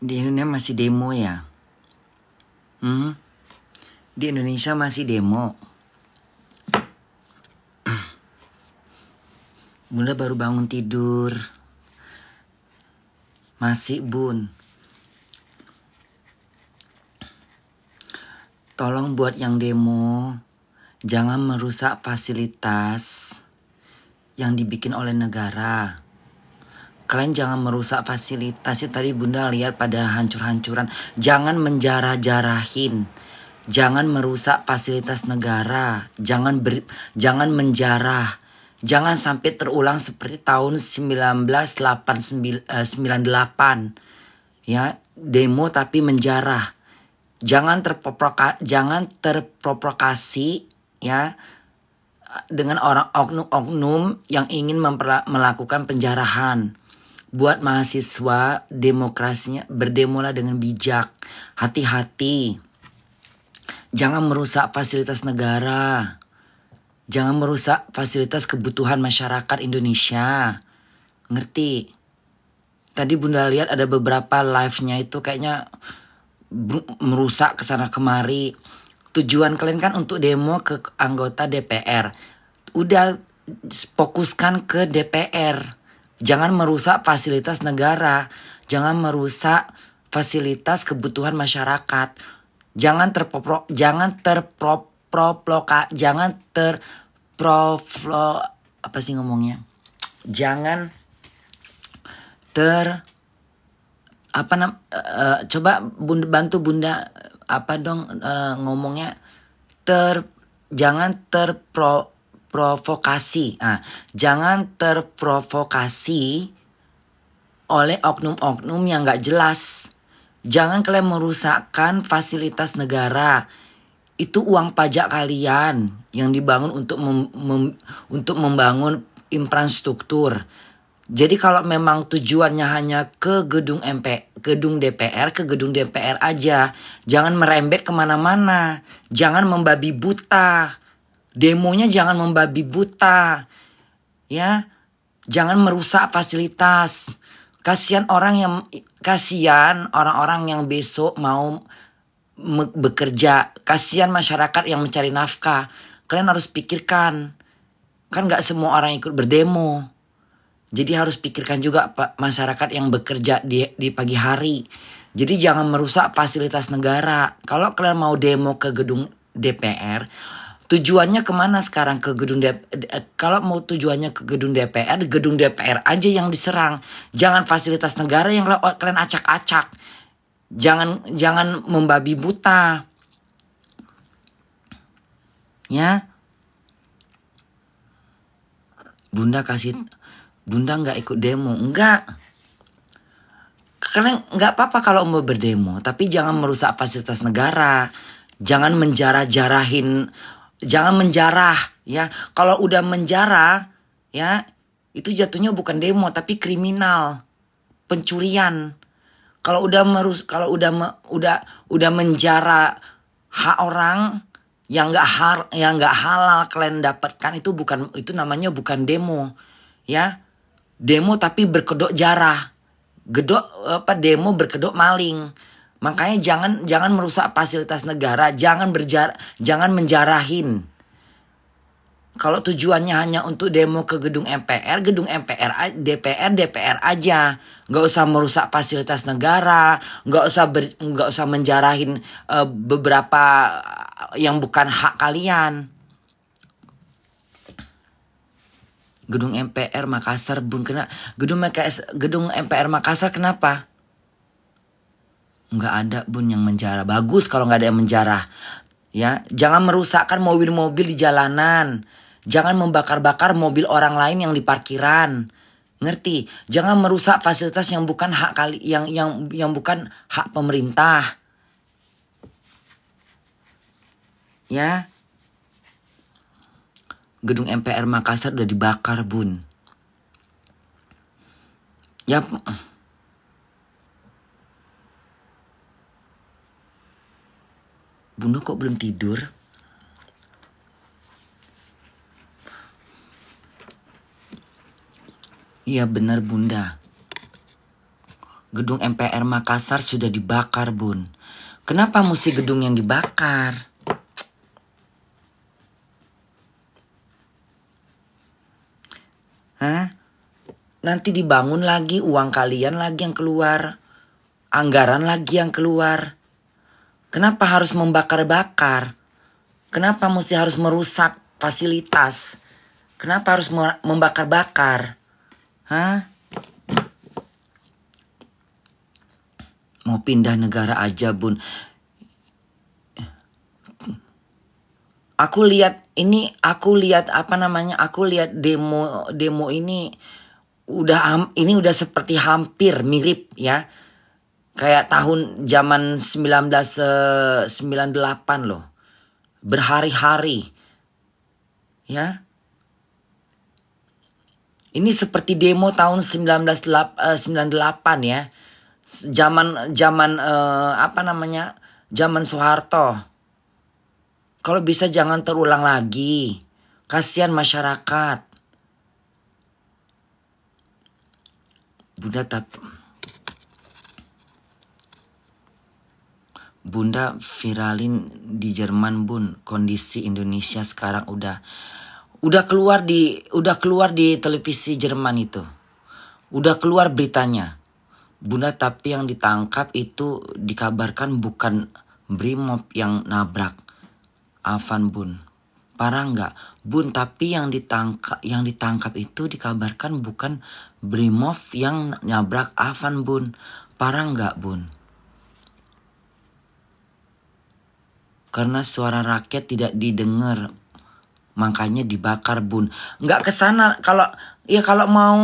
Di Indonesia masih demo ya? Di Indonesia masih demo. Bunda baru bangun tidur. Masih, Bun. Tolong buat yang demo, jangan merusak fasilitas yang dibikin oleh negara. Kalian jangan merusak fasilitas. Tadi Bunda lihat pada hancur-hancuran. Jangan menjarah-jarahin. Jangan merusak fasilitas negara. Jangan menjarah. Jangan sampai terulang seperti tahun 1998. Ya, demo tapi menjarah. Jangan terprovokasi ya dengan orang oknum yang ingin melakukan penjarahan. Buat mahasiswa demokrasinya berdemolah dengan bijak. Hati-hati. Jangan merusak fasilitas negara. Jangan merusak fasilitas kebutuhan masyarakat Indonesia. Ngerti? Tadi Bunda lihat ada beberapa live-nya itu kayaknya merusak kesana kemari. Tujuan kalian kan untuk demo ke anggota DPR. Udah fokuskan ke DPR. Jangan merusak fasilitas negara. Jangan merusak fasilitas kebutuhan masyarakat. Jangan apa sih ngomongnya? Jangan coba Bunda bantu Bunda ngomongnya jangan terprovokasi. Jangan terprovokasi oleh oknum-oknum yang gak jelas. Jangan kalian merusakkan fasilitas negara. Itu uang pajak kalian yang dibangun untuk membangun infrastruktur. Jadi kalau memang tujuannya hanya ke gedung DPR aja. Jangan merembet kemana-mana. Jangan membabi buta. Demonya jangan membabi buta. Ya, jangan merusak fasilitas. Kasihan orang-orang yang besok mau bekerja. Kasihan masyarakat yang mencari nafkah. Kalian harus pikirkan. Kan gak semua orang ikut berdemo. Jadi harus pikirkan juga masyarakat yang bekerja di pagi hari. Jadi jangan merusak fasilitas negara. Kalau kalian mau demo ke gedung DPR, tujuannya kemana sekarang ke gedung kalau mau tujuannya ke gedung DPR aja yang diserang. Jangan fasilitas negara yang kalian acak-acak. Jangan membabi buta. Ya. Bunda nggak ikut demo, enggak. Kalian nggak apa-apa kalau mau berdemo, tapi jangan merusak fasilitas negara. Jangan menjarah-jarahin, jangan menjarah, ya. Kalau udah menjarah, ya, itu jatuhnya bukan demo tapi kriminal, pencurian. Kalau udah menjarah hak orang yang nggak halal kalian dapatkan, itu namanya bukan demo, ya. Demo tapi berkedok jarah. Demo berkedok maling. Makanya jangan merusak fasilitas negara, jangan menjarahin. Kalau tujuannya hanya untuk demo ke gedung MPR, DPR aja. Nggak usah merusak fasilitas negara, nggak usah menjarahin beberapa yang bukan hak kalian. Gedung MPR Makassar, Bun, gedung MPR Makassar kenapa? Nggak ada, Bun, yang menjarah. Bagus kalau nggak ada yang menjarah. Ya, jangan merusakkan mobil-mobil di jalanan. Jangan membakar-bakar mobil orang lain yang di parkiran. Ngerti? Jangan merusak fasilitas yang bukan hak yang bukan hak pemerintah. Ya. Gedung MPR Makassar udah dibakar, Bun. Ya. Bunda kok belum tidur? Iya benar, Bunda. Gedung MPR Makassar sudah dibakar, Bun. Kenapa mesti gedung yang dibakar? Hah? Nanti dibangun lagi, uang kalian lagi yang keluar. Anggaran lagi yang keluar. Kenapa harus membakar-bakar? Kenapa mesti harus merusak fasilitas? Kenapa harus membakar-bakar? Hah? Mau pindah negara aja, Bun. Aku lihat demo ini udah seperti hampir mirip ya. Kayak tahun zaman 1998 loh. Berhari-hari. Ya. Ini seperti demo tahun 1998 ya. Zaman zaman Soeharto. Kalau bisa jangan terulang lagi. Kasihan masyarakat. Bunda viralin di Jerman, Bun. Kondisi Indonesia sekarang udah keluar di televisi Jerman itu. Udah keluar beritanya. Bunda, tapi yang ditangkap itu dikabarkan bukan Brimob yang nabrak Afan, Bun. Parah nggak? Bun, tapi yang ditangkap itu dikabarkan bukan Brimob yang nabrak Afan, Bun. Parah nggak, Bun? Karena suara rakyat tidak didengar, makanya dibakar, Bun. Nggak kesana. Kalau mau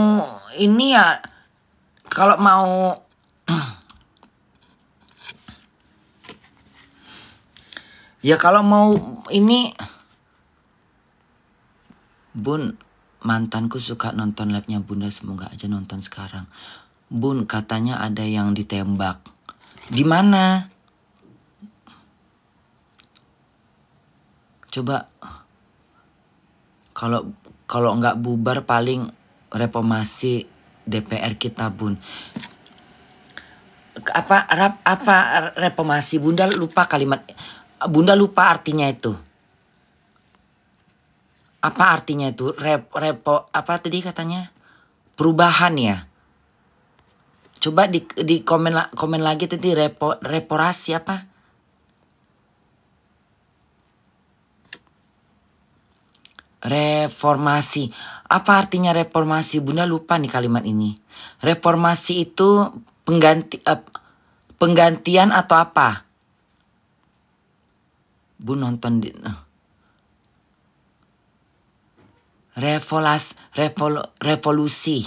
ini ya, kalau mau ya kalau mau ini, Bun, mantanku suka nonton live-nya Bunda, semoga aja nonton sekarang. Bun, katanya ada yang ditembak. Di mana? Coba kalau nggak bubar paling reformasi DPR kita, Bun. Apa reformasi? Bunda lupa artinya itu. Apa artinya itu? Apa tadi katanya? Perubahan ya. Coba di komen lagi tadi reporasi apa? Reformasi. Apa artinya reformasi? Bunda lupa nih kalimat ini. Reformasi itu penggantian atau apa? Bun nonton revolusi.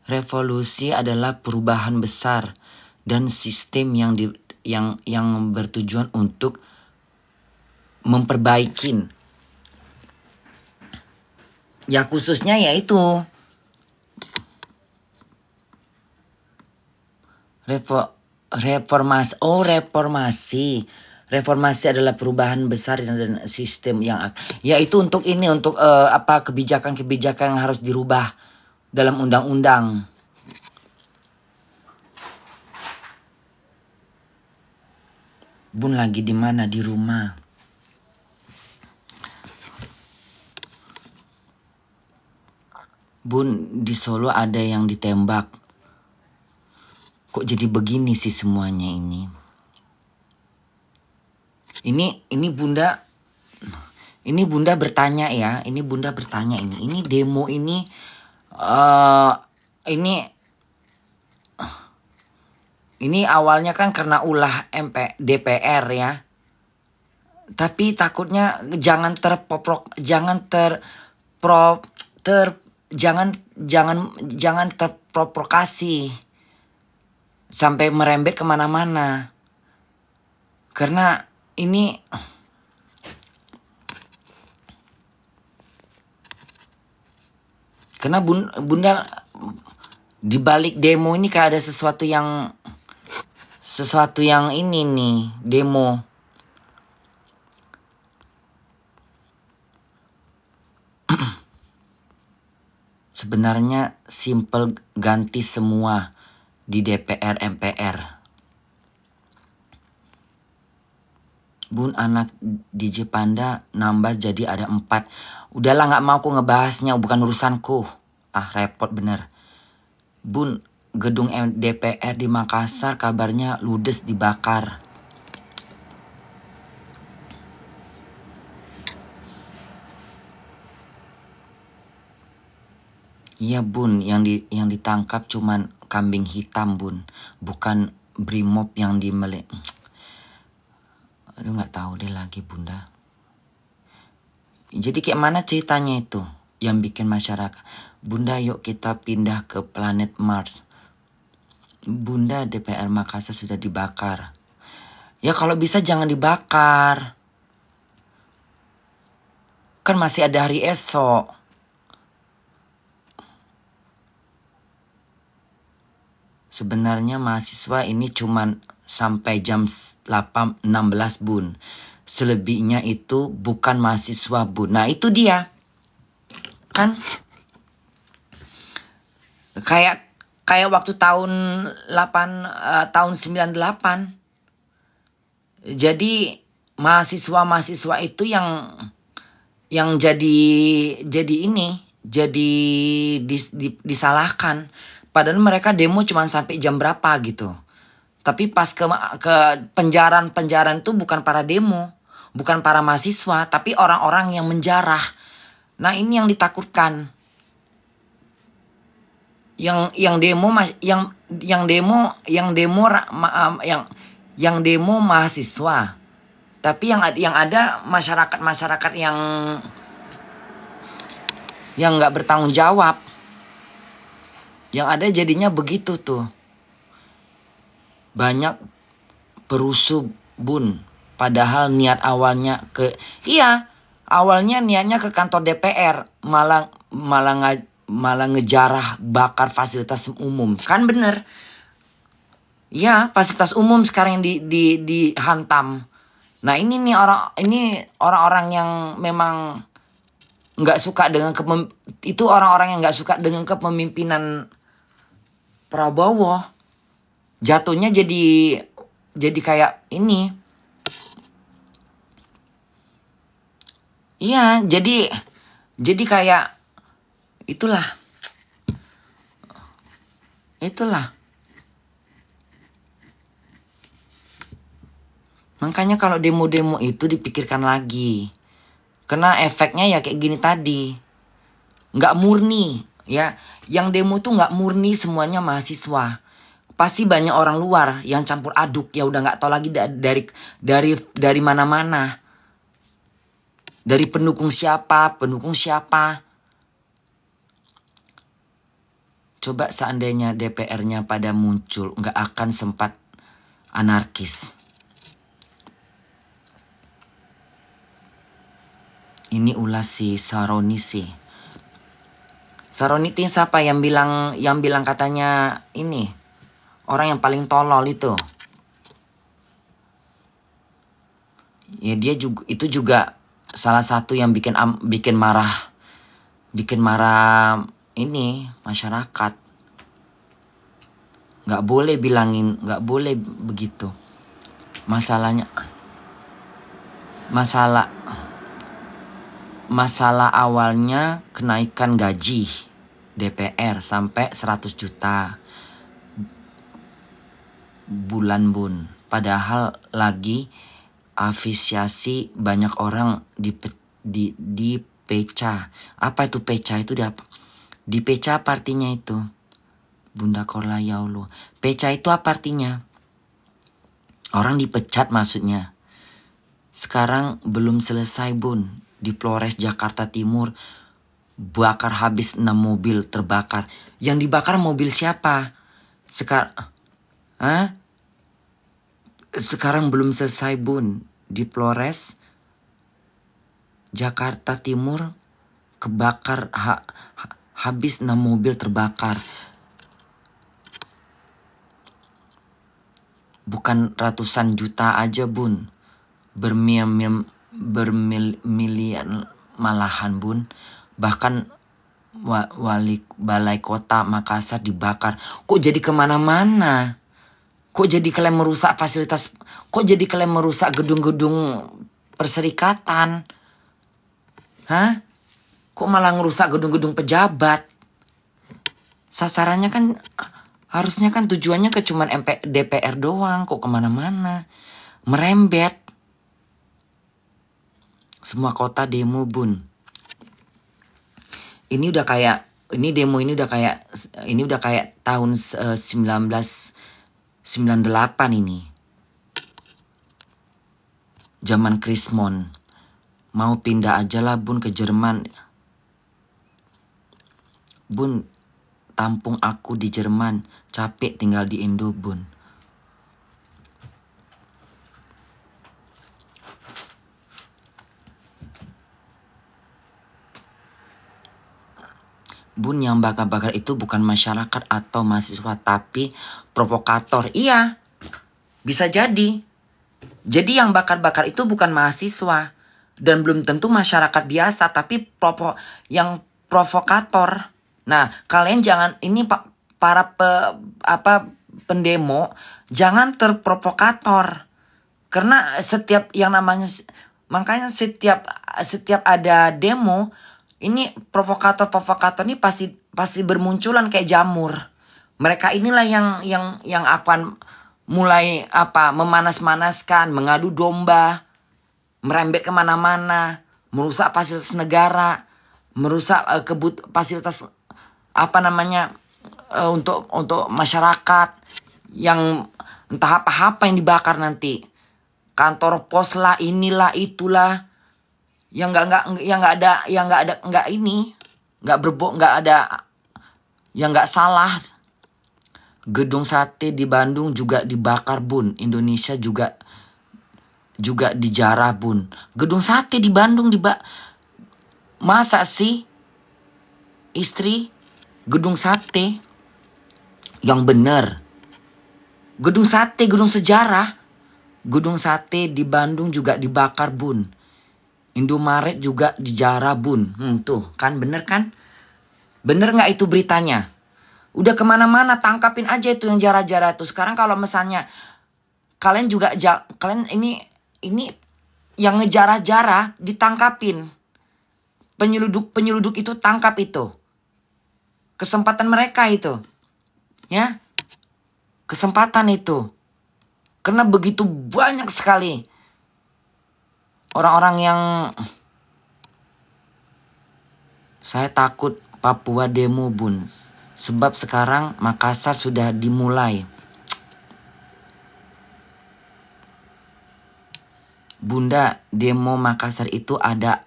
Revolusi adalah perubahan besar dan sistem yang bertujuan untuk memperbaikin. Ya khususnya yaitu reformasi. Oh, reformasi. Reformasi adalah perubahan besar dan sistem yang yaitu untuk kebijakan-kebijakan yang harus dirubah dalam undang-undang. Bun lagi di mana? Di rumah. Bun, di Solo ada yang ditembak. Kok jadi begini sih semuanya ini? Ini Bunda bertanya ya. Ini Bunda bertanya ini. Ini demo ini ini awalnya kan karena ulah DPR ya. Tapi takutnya jangan terprovokasi sampai merembet kemana-mana. Karena ini Bunda di balik demo ini kayak ada sesuatu yang ini nih, demo. Sebenarnya simple, ganti semua di DPR MPR. Bun, anak DJ Panda nambah jadi ada 4. Udahlah, gak mau aku ngebahasnya, bukan urusanku. Repot bener. Bun, gedung DPR di Makassar kabarnya ludes dibakar. Iya bun, yang ditangkap cuman kambing hitam bun, bukan brimob yang Aduh, nggak tahu deh lagi bunda. Jadi kayak mana ceritanya itu yang bikin masyarakat? Bunda, yuk kita pindah ke planet Mars. Bunda, DPR Makassar sudah dibakar. Ya kalau bisa jangan dibakar. Kan masih ada hari esok. Sebenarnya mahasiswa ini cuman sampai jam 16 bun. Selebihnya itu bukan mahasiswa bun. Nah itu dia. Kan kayak waktu tahun 98. Jadi mahasiswa itu yang jadi disalahkan. Padahal mereka demo cuma sampai jam berapa gitu. Tapi pas ke penjaraan itu bukan para demo, bukan para mahasiswa, tapi orang-orang yang menjarah. Nah ini yang ditakutkan. Yang demo mahasiswa. Tapi yang ada masyarakat yang nggak bertanggung jawab. Yang ada jadinya begitu tuh. Banyak perusuh bun. Padahal niat awalnya awalnya niatnya ke kantor DPR. Malah ngejarah bakar fasilitas umum. Kan bener. Ya, fasilitas umum sekarang yang dihantam. Nah ini nih orang-orang yang memang nggak suka dengan orang-orang yang nggak suka dengan kepemimpinan Prabowo. Jatuhnya jadi kayak ini. Iya, jadi kayak itulah. Makanya kalau demo-demo itu dipikirkan lagi. Karena efeknya ya kayak gini tadi. Nggak murni ya. Yang demo tuh nggak murni semuanya mahasiswa. Pasti banyak orang luar yang campur aduk. Ya udah nggak tahu lagi dari mana-mana. Dari pendukung siapa. Coba seandainya DPR-nya pada muncul. Nggak akan sempat anarkis. Ini ulas si Saroni sih. Saroni itu siapa yang bilang katanya ini orang yang paling tolol itu. Ya dia juga itu juga salah satu yang bikin marah ini masyarakat. Nggak boleh begitu. Masalah awalnya kenaikan gaji DPR sampai 100 juta bulan bun. Padahal lagi afisiasi banyak orang di peca. Apa itu peca? Itu di peca apa artinya itu? Bunda Korla ya Allah. Peca itu apa artinya? Orang dipecat maksudnya. Sekarang belum selesai bun. Di Flores Jakarta Timur bakar habis 6 mobil terbakar. Yang dibakar mobil siapa? Sekarang belum selesai bun. Di Flores Jakarta Timur kebakar habis 6 mobil terbakar. Bukan ratusan juta aja bun. Bermiliar malahan bun. Bahkan balai kota Makassar dibakar. Kok jadi kemana-mana? Kok jadi kalian merusak fasilitas? Kok jadi kalian merusak gedung-gedung perserikatan? Hah? Kok malah ngerusak gedung-gedung pejabat? Sasarannya kan harusnya kan tujuannya ke cuman DPR doang. Kok kemana-mana? Merembet. Semua kota demo, Bun. Ini udah kayak ini udah kayak tahun 1998 ini. Zaman Krismon. Mau pindah aja lah, Bun, ke Jerman. Bun, tampung aku di Jerman. Capek tinggal di Indo, Bun. Bun, yang bakar-bakar itu bukan masyarakat atau mahasiswa, tapi provokator. Iya, bisa jadi. Jadi yang bakar-bakar itu bukan mahasiswa. Dan belum tentu masyarakat biasa, tapi yang provokator. Nah, kalian jangan, ini para pendemo, jangan terprovokator. Karena setiap yang namanya, makanya setiap ada demo, ini provokator ini pasti bermunculan kayak jamur. Mereka inilah yang akan mulai memanas-manaskan, mengadu domba, merembet kemana-mana, merusak fasilitas negara, merusak fasilitas untuk masyarakat, yang entah apa yang dibakar nanti. Kantor pos lah, inilah itulah, yang nggak salah. Gedung sate di Bandung juga dibakar, Bun. Indonesia juga dijarah, Bun. Gedung sate di Bandung masa sih istri gedung sate yang bener? Gedung sate, gedung sejarah. Gedung sate di Bandung juga dibakar, Bun. Indomaret juga dijarah, Bun. Tuh kan bener kan? Bener nggak itu beritanya? Udah kemana-mana, tangkapin aja itu yang jarah-jarah tuh. Sekarang kalau misalnya kalian juga kalian ini yang ngejarah-jarah ditangkapin. Penyeluduk itu tangkap itu. Kesempatan mereka itu. Ya. Kesempatan itu. Karena begitu banyak sekali orang-orang yang saya takut Papua demo, Bun. Sebab sekarang Makassar sudah dimulai. Bunda, demo Makassar itu ada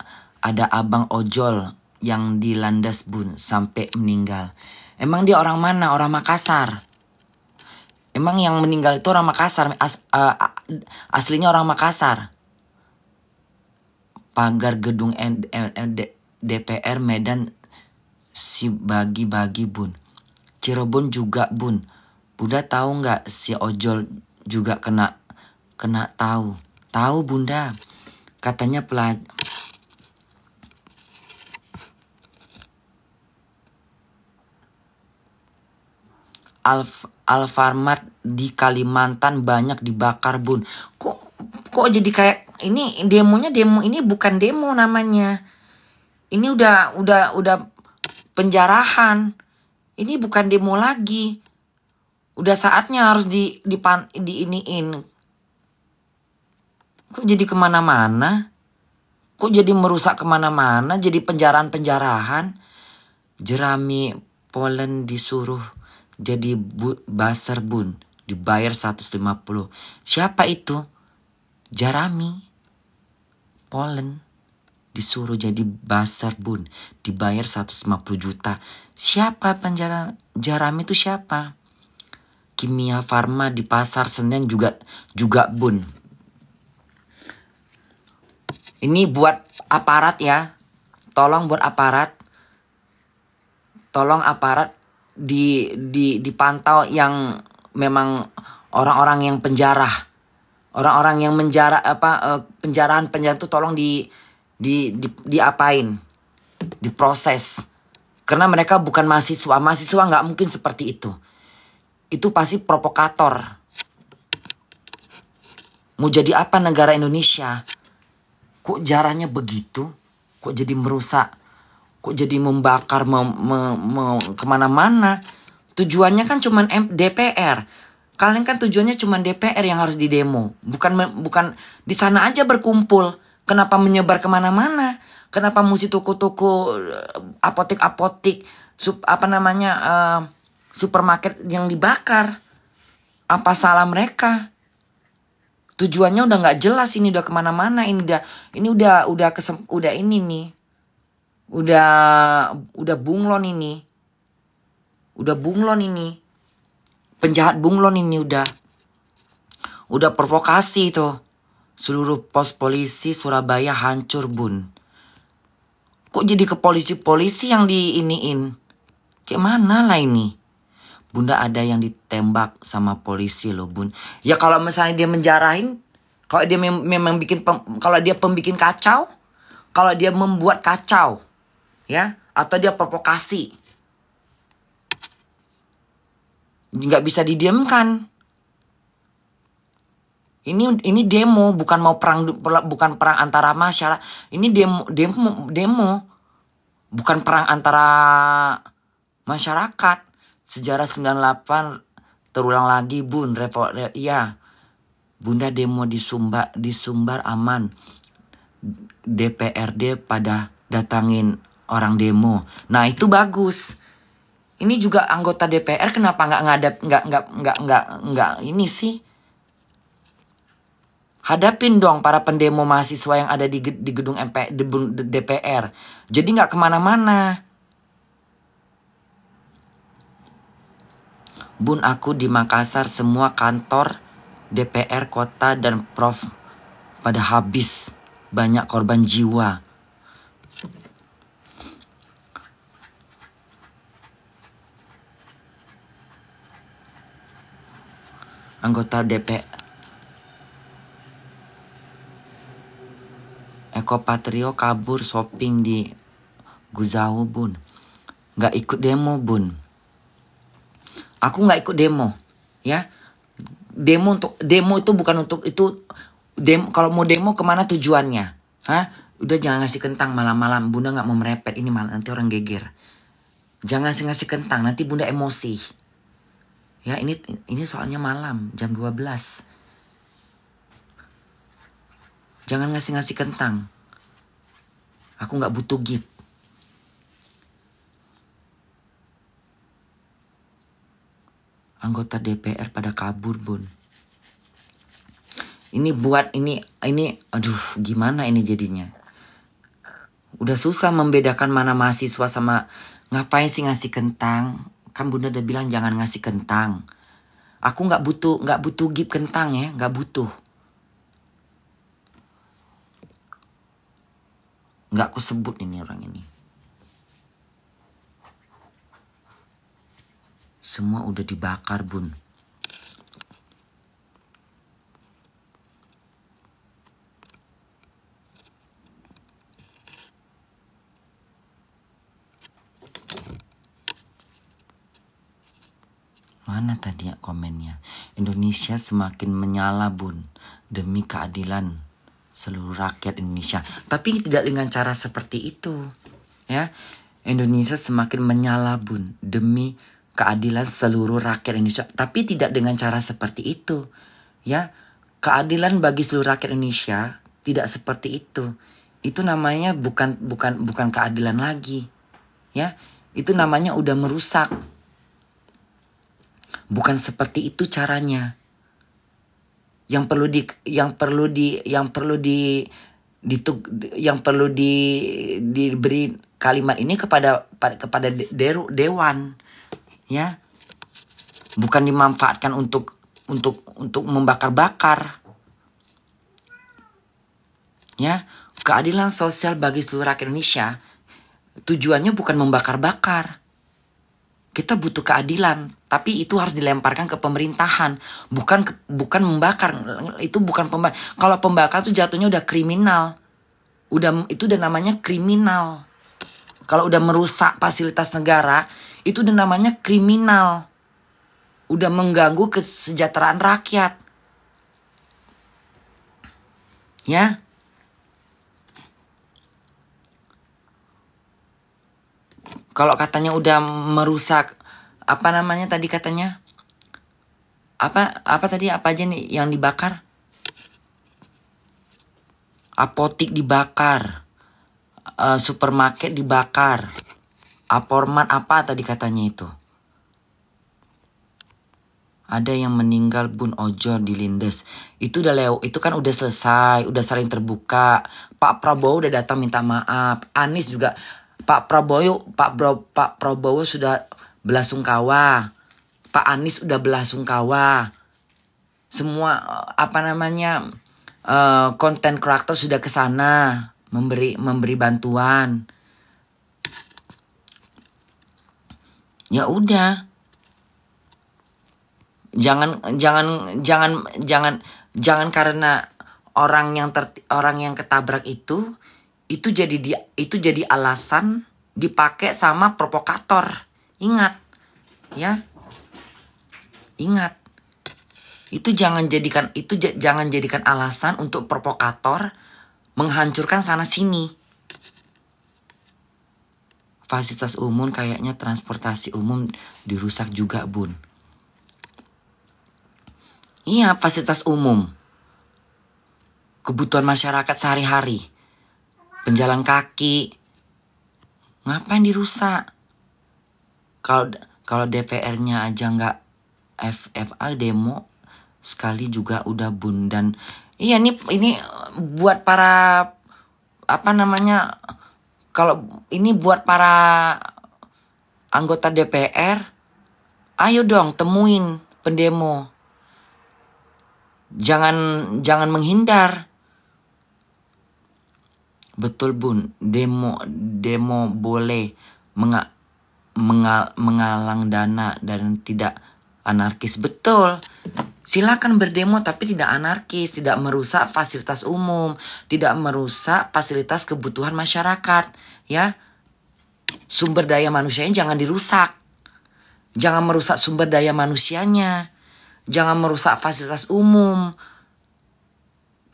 abang ojol yang dilandas, Bun, sampai meninggal. Emang dia orang mana? Orang Makassar. Emang yang meninggal itu orang Makassar. Aslinya orang Makassar. Pagar gedung DPR Medan si bagi-bagi, Bun. Cirebon juga, Bun. Bunda tahu nggak si ojol juga kena tahu. Tahu, Bunda. Katanya Alfamart di Kalimantan banyak dibakar, Bun. Kok jadi kayak ini demo ini bukan demo namanya. Ini udah penjarahan. Ini bukan demo lagi. Udah saatnya harus diiniin. Kok jadi kemana-mana? Kok jadi merusak kemana-mana? Jadi penjarahan. Jerami Poland disuruh jadi buzzer, Bun. Dibayar 150. Siapa itu? Jerami Poland disuruh jadi buzzer, Bun. Dibayar 150 juta. Siapa Jerami itu siapa? Kimia Farma di Pasar Senen juga, Bun. Ini buat aparat ya. Tolong buat aparat. Tolong aparat dipantau yang memang orang-orang yang penjara. Orang-orang yang penjarahan itu tolong diapain? Diproses. Karena mereka bukan mahasiswa. Mahasiswa nggak mungkin seperti itu. Itu pasti provokator. Mau jadi apa negara Indonesia? Kok jaranya begitu? Kok jadi merusak? Kok jadi membakar kemana-mana? Tujuannya kan cuma DPR. Kalian kan tujuannya cuma DPR yang harus didemo. Bukan di sana aja berkumpul. Kenapa menyebar kemana-mana? Kenapa mesti toko-toko, apotek-apotek, supermarket yang dibakar? Apa salah mereka? Tujuannya udah nggak jelas, ini udah kemana-mana, ini udah bunglon ini, penjahat bunglon ini udah provokasi tuh, seluruh pos polisi Surabaya hancur bun. Kok jadi ke polisi yang diiniin? Kayak mana lah ini? Bunda ada yang ditembak sama polisi loh bun. Ya kalau misalnya dia menjarahin, kalau dia memang kalau dia pembikin kacau, kalau dia membuat kacau, ya, atau dia provokasi, nggak bisa didiamkan. Ini demo, bukan mau bukan perang antara masyarakat. Ini demo, bukan perang antara masyarakat. Sejarah 98 terulang lagi bun. Iya, Bunda demo di Sumbar aman. DPRD pada datangin orang demo. Nah itu bagus. Ini juga anggota DPR kenapa nggak ini sih? Hadapin dong para pendemo mahasiswa yang ada di gedung DPR. Jadi nggak kemana-mana. Bun, aku di Makassar semua kantor DPR kota dan prof pada habis, banyak korban jiwa. Anggota DPR Eko Patrio kabur shopping di Guzau bun. Gak ikut demo bun. Aku gak ikut demo, ya. Demo itu bukan untuk itu. Kalau mau demo kemana tujuannya? Hah? Udah jangan ngasih kentang malam-malam. Bunda gak mau merepet ini malah nanti orang geger. Jangan ngasih kentang, nanti bunda emosi. Ya ini soalnya malam jam 12. Jangan ngasih kentang. Aku gak butuh gift. Anggota DPR pada kabur bun. Aduh gimana ini jadinya. Udah susah membedakan mana mahasiswa sama. Ngapain sih ngasih kentang? Kan bunda udah bilang jangan ngasih kentang. Aku gak butuh gift kentang ya. Gak butuh. Gak aku sebut ini orang ini. Semua udah dibakar bun. Mana tadi ya komennya? Indonesia semakin menyala bun. Demi keadilan seluruh rakyat Indonesia. Tapi tidak dengan cara seperti itu. Ya, Indonesia semakin menyala bun. Demi keadilan seluruh rakyat Indonesia. Tapi tidak dengan cara seperti itu. Ya, keadilan bagi seluruh rakyat Indonesia tidak seperti itu. Itu namanya bukan keadilan lagi. Ya, itu namanya udah merusak. Bukan seperti itu caranya. Yang perlu diberi kalimat ini kepada dewan, ya, bukan dimanfaatkan untuk membakar-bakar, ya. Keadilan sosial bagi seluruh rakyat Indonesia tujuannya bukan membakar-bakar. Kita butuh keadilan, tapi itu harus dilemparkan ke pemerintahan, bukan membakar. Itu bukan pembakar. Kalau pembakar itu jatuhnya udah kriminal. Itu udah namanya kriminal. Kalau udah merusak fasilitas negara, itu udah namanya kriminal. Udah mengganggu kesejahteraan rakyat. Ya. Kalau katanya udah merusak, apa namanya tadi katanya? Apa tadi, apa aja nih yang dibakar? Apotik dibakar, supermarket dibakar, Apormat apa tadi katanya itu? Ada yang meninggal Bun Ojo di Lindes. Itu udah itu kan udah selesai, udah saling terbuka. Pak Prabowo udah datang minta maaf. Anies juga, Pak Prabowo sudah belasungkawa. Pak Anies udah belasungkawa. Semua apa namanya konten kreator sudah ke sana memberi bantuan. Ya udah. Jangan karena orang yang ketabrak itu jadi alasan dipakai sama provokator. Ingat, ya. Ingat. Itu jangan jadikan alasan untuk provokator menghancurkan sana sini. Fasilitas umum kayaknya transportasi umum dirusak juga, Bun. Iya, fasilitas umum. Kebutuhan masyarakat sehari-hari. Penjalan kaki. Ngapain dirusak? Kalau DPR-nya aja nggak FFA demo sekali juga udah, Bun. Dan iya, ini buat para apa namanya? Kalau ini buat para anggota DPR, ayo dong temuin pendemo. Jangan menghindar. Betul, Bun. Demo boleh mengalang dana dan tidak anarkis. Betul. Silakan berdemo tapi tidak anarkis, tidak merusak fasilitas umum, tidak merusak fasilitas kebutuhan masyarakat, ya. Sumber daya manusianya jangan dirusak. Jangan merusak sumber daya manusianya. Jangan merusak fasilitas umum.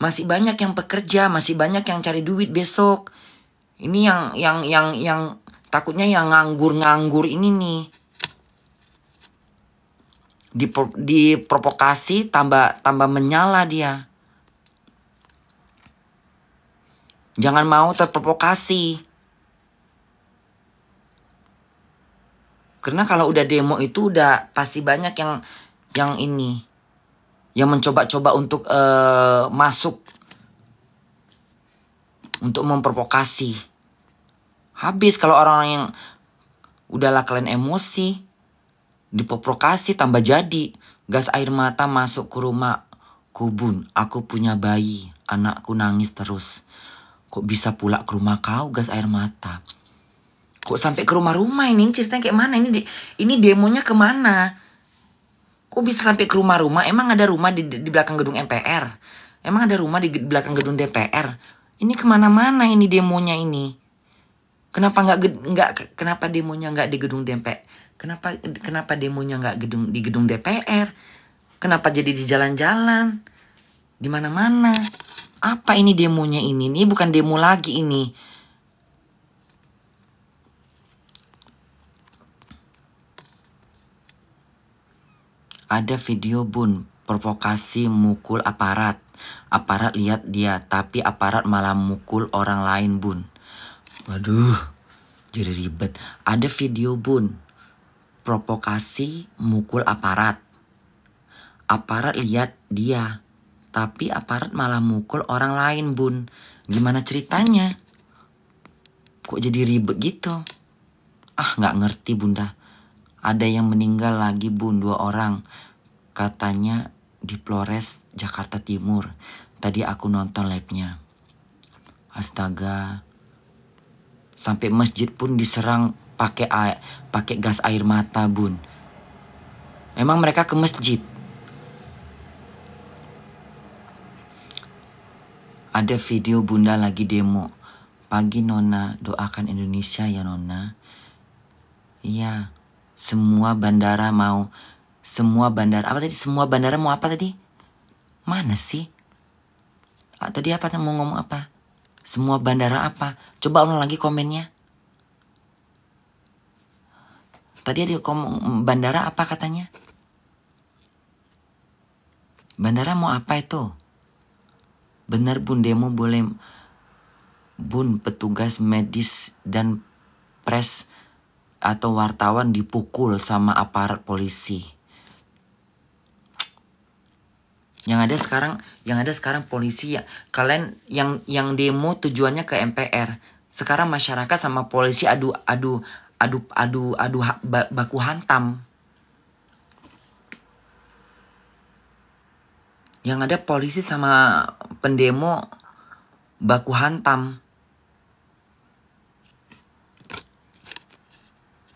Masih banyak yang bekerja, masih banyak yang cari duit besok. Ini yang takutnya yang nganggur ini nih. Diprovokasi tambah menyala dia. Jangan mau terprovokasi. Karena kalau udah demo itu udah pasti banyak yang ini, yang mencoba-coba untuk masuk untuk memprovokasi. Habis kalau orang yang udahlah kalian emosi, diprovokasi tambah jadi. Gas air mata masuk ke rumah Bun. Aku punya bayi, anakku nangis terus. Kok bisa pula ke rumah kau gas air mata? Kok sampai ke rumah-rumah ini? Ceritanya kayak mana? Ini demonya kemana? Kok bisa sampai ke rumah-rumah? Emang ada rumah di belakang gedung MPR? Emang ada rumah di belakang gedung DPR? Ini kemana-mana ini demonya ini? Kenapa demonya nggak di gedung DPR? Kenapa demonya nggak di gedung DPR? Kenapa jadi di jalan-jalan? Di mana-mana? Apa ini demonya ini? Ini bukan demo lagi ini. Ada video, Bun, provokasi mukul aparat. Aparat lihat dia, tapi aparat malah mukul orang lain, Bun. Waduh, jadi ribet. Ada video, Bun, provokasi mukul aparat. Aparat lihat dia, tapi aparat malah mukul orang lain, Bun. Gimana ceritanya? Kok jadi ribet gitu? Nggak ngerti, Bunda. Ada yang meninggal lagi, Bun, 2 orang. Katanya di Flores, Jakarta Timur. Tadi aku nonton live-nya. Astaga. Sampai masjid pun diserang pakai gas air mata, Bun. Emang mereka ke masjid? Ada video Bunda lagi demo. Pagi Nona, doakan Indonesia ya Nona. Iya, semua bandara mau, apa tadi? Semua bandara mau apa tadi? Mana sih? Tadi apa mau ngomong apa? Semua bandara apa? Coba ulang lagi komennya. Tadi ada ngomong bandara apa katanya? Bandara mau apa itu? Benar Bun, demo boleh. Bun, petugas medis dan pres atau wartawan dipukul sama aparat polisi. Yang ada sekarang polisi ya. Kalian yang demo tujuannya ke MPR. Sekarang masyarakat sama polisi adu baku hantam. Yang ada polisi sama pendemo baku hantam.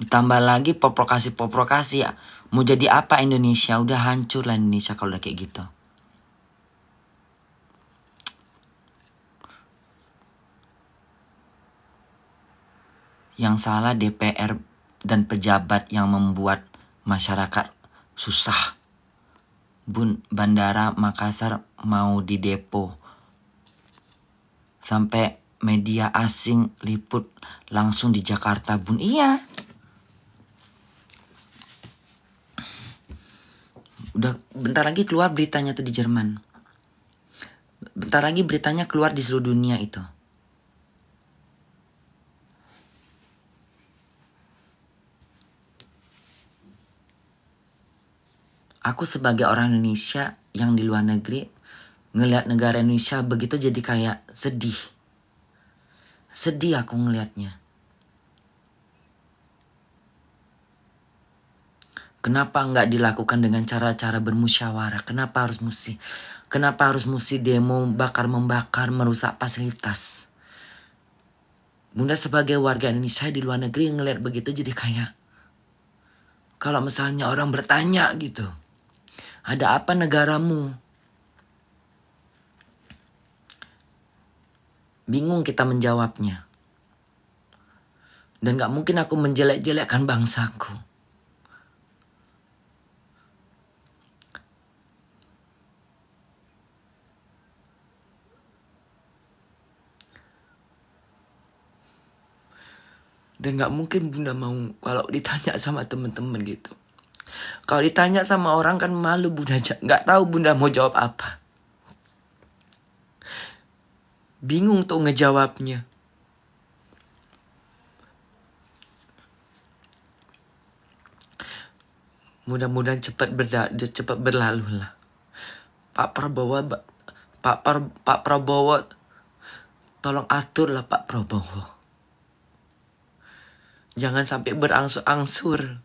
Ditambah lagi provokasi ya. Mau jadi apa Indonesia? Udah hancur lah Indonesia kalau udah kayak gitu. Yang salah DPR dan pejabat yang membuat masyarakat susah. Bun, Bandara Makassar mau didepo. Sampai media asing liput langsung di Jakarta, Bun. Iya. Udah bentar lagi keluar beritanya tuh di Jerman. Bentar lagi beritanya keluar di seluruh dunia itu. Aku sebagai orang Indonesia yang di luar negeri, ngelihat negara Indonesia begitu jadi kayak sedih. Sedih aku ngelihatnya. Kenapa nggak dilakukan dengan cara-cara bermusyawarah? Kenapa harus mesti demo membakar, merusak fasilitas? Bunda sebagai warga Indonesia di luar negeri ngelihat begitu jadi kayak, kalau misalnya orang bertanya gitu, ada apa negaramu? Bingung kita menjawabnya. Dan gak mungkin aku menjelek-jelekkan bangsaku. Dan gak mungkin Bunda mau kalau ditanya sama temen-temen gitu. Kalau ditanya sama orang kan malu Bunda, gak tahu Bunda mau jawab apa. Bingung tuh ngejawabnya. Mudah-mudahan cepat berlalu lah. Pak Prabowo, tolong atur lah Pak Prabowo. Jangan sampai berangsur-angsur.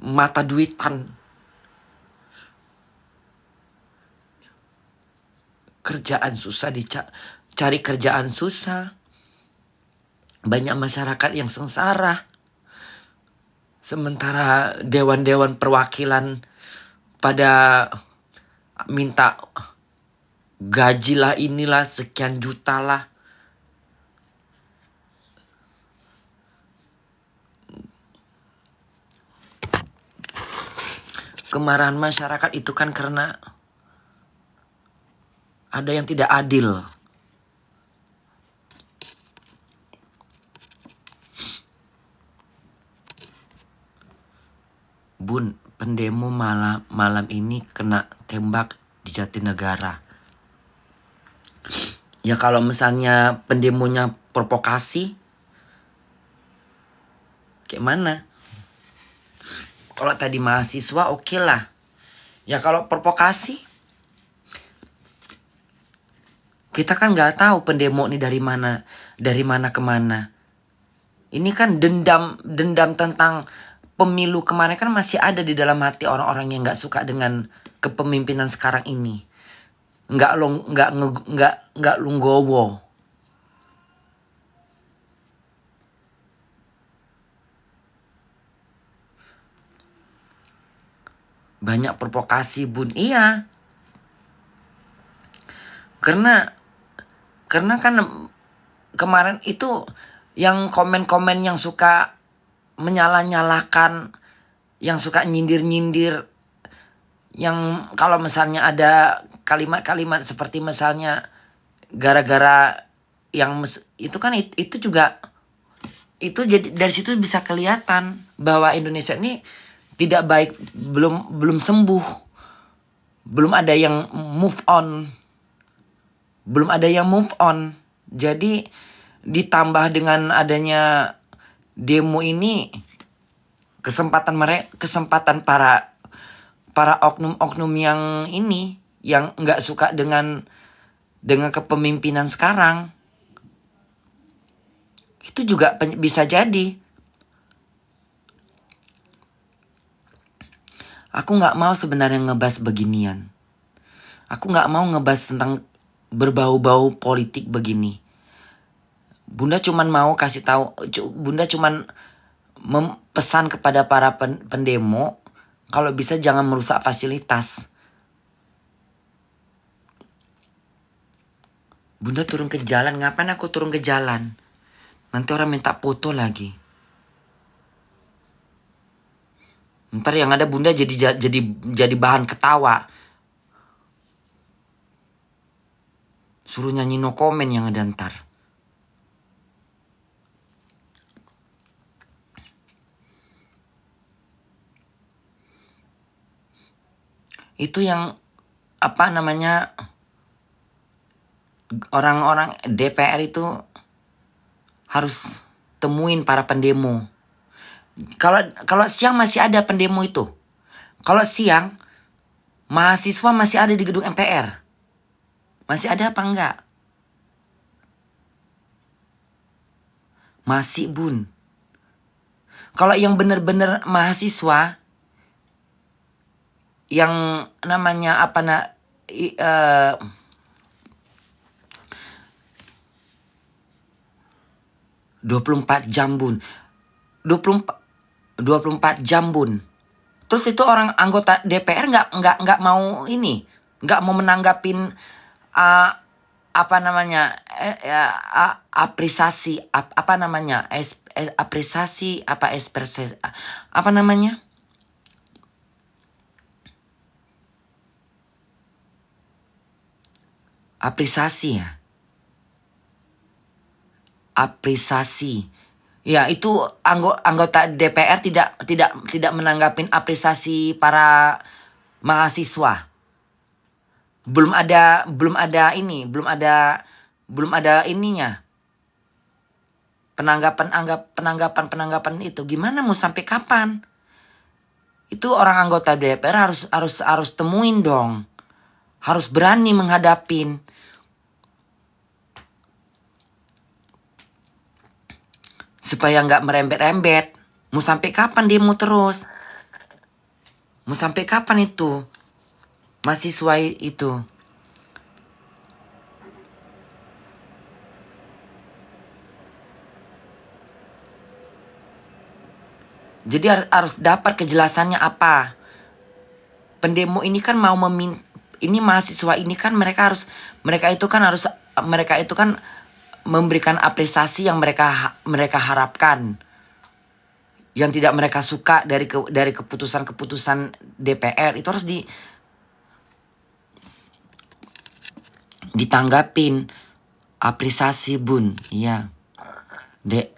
Mata duitan. Kerjaan susah, cari kerjaan susah. Banyak masyarakat yang sengsara. Sementara dewan-dewan perwakilan pada minta gajilah inilah sekian juta lah. Kemarahan masyarakat itu kan karena ada yang tidak adil. Bun, pendemo malam ini kena tembak di Jatinegara. Ya kalau misalnya pendemonya provokasi, kayak mana? Kalau tadi mahasiswa oke lah. Ya kalau provokasi, kita kan nggak tahu pendemo ini dari mana kemana. Ini kan dendam tentang pemilu kemarin kan masih ada di dalam hati orang-orang yang nggak suka dengan kepemimpinan sekarang ini. Nggak lunggowo. Banyak provokasi Bun. Iya. Karena kan kemarin itu yang komen-komen yang suka menyalah-nyalahkan, yang suka nyindir-nyindir, yang kalau misalnya ada kalimat-kalimat seperti misalnya gara-gara yang itu kan itu juga itu jadi dari situ bisa kelihatan bahwa Indonesia ini tidak baik, belum sembuh, belum ada yang move on. Jadi ditambah dengan adanya demo ini, kesempatan para oknum-oknum yang ini yang nggak suka dengan kepemimpinan sekarang, itu juga bisa jadi. Aku nggak mau sebenarnya ngebahas beginian. Aku nggak mau ngebahas tentang berbau-bau politik begini. Bunda cuman mau kasih tahu, Bunda cuman pesan kepada para pendemo, kalau bisa jangan merusak fasilitas. Bunda turun ke jalan, ngapain aku turun ke jalan? Nanti orang minta foto lagi. Ntar yang ada Bunda jadi bahan ketawa. Suruh nyanyi no comment yang ada ntar. Itu yang apa namanya, orang-orang DPR itu harus temuin para pendemo. Kalau siang masih ada pendemo itu. Kalau siang mahasiswa masih ada di gedung MPR. Masih ada apa enggak? Masih Bun. Kalau yang bener-bener mahasiswa yang namanya 24 jam Bun. 24 jam Bun. Terus itu orang anggota DPR nggak mau ini, nggak mau menanggapin apa namanya apresiasi apa namanya apresiasi apa ekspresi apa namanya apresiasi ya apresiasi ya itu anggota DPR tidak menanggapin apresiasi para mahasiswa. Belum ada ininya. Penanggapan itu gimana mau sampai kapan? Itu orang anggota DPR harus temuin dong. Harus berani menghadapin. Supaya nggak merembet-rembet. Mau sampai kapan demo terus? Mau sampai kapan itu? Mahasiswa itu. Jadi harus dapat kejelasannya apa. Pendemo ini kan mau ini mahasiswa ini kan mereka itu kan memberikan apresiasi yang mereka harapkan. Yang tidak mereka suka dari keputusan DPR itu harus ditanggapin apresiasi Bun. Iya.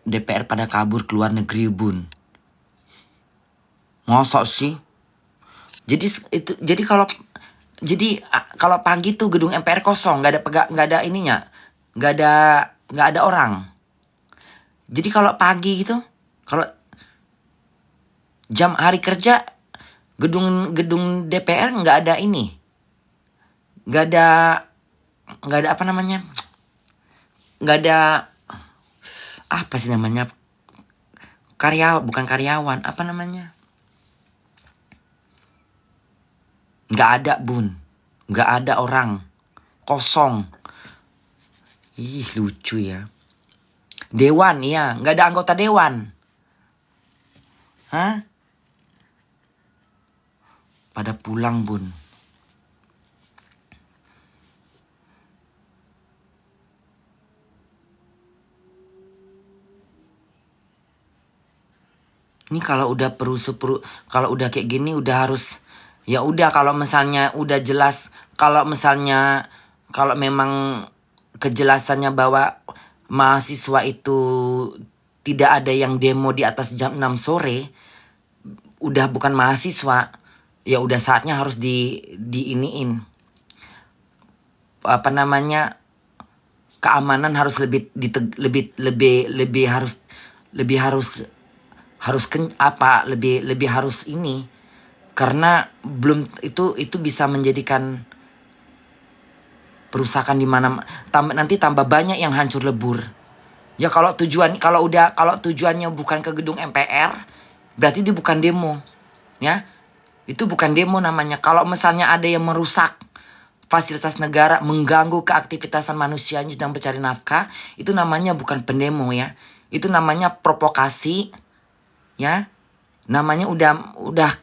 DPR pada kabur ke luar negeri Bun. Masa sih? Jadi kalau pagi tuh gedung MPR kosong, nggak ada ininya, nggak ada orang. Jadi kalau pagi gitu, kalau jam hari kerja gedung DPR nggak ada ini, nggak ada apa namanya, nggak ada apa sih namanya, bukan karyawan, apa namanya, nggak ada bun, nggak ada orang, kosong. Ih lucu ya. Dewan, iya, nggak ada anggota dewan. Hah? Pada pulang bun. Ini kalau udah kalau udah kayak gini udah harus, ya udah kalau misalnya udah jelas, kalau memang kejelasannya bahwa mahasiswa itu tidak ada yang demo di atas jam 6 sore, udah bukan mahasiswa, ya udah saatnya harus diiniin. Apa namanya? Keamanan harus lebih harus ini, karena belum itu bisa menjadikan perusakan di mana nanti tambah banyak yang hancur lebur. Ya kalau tujuannya bukan ke gedung MPR, berarti itu bukan demo. Ya. Itu bukan demo namanya. Kalau misalnya ada yang merusak fasilitas negara, mengganggu keaktivitasan manusia yang sedang mencari nafkah, itu namanya bukan pendemo ya. Itu namanya provokasi. Ya. Namanya udah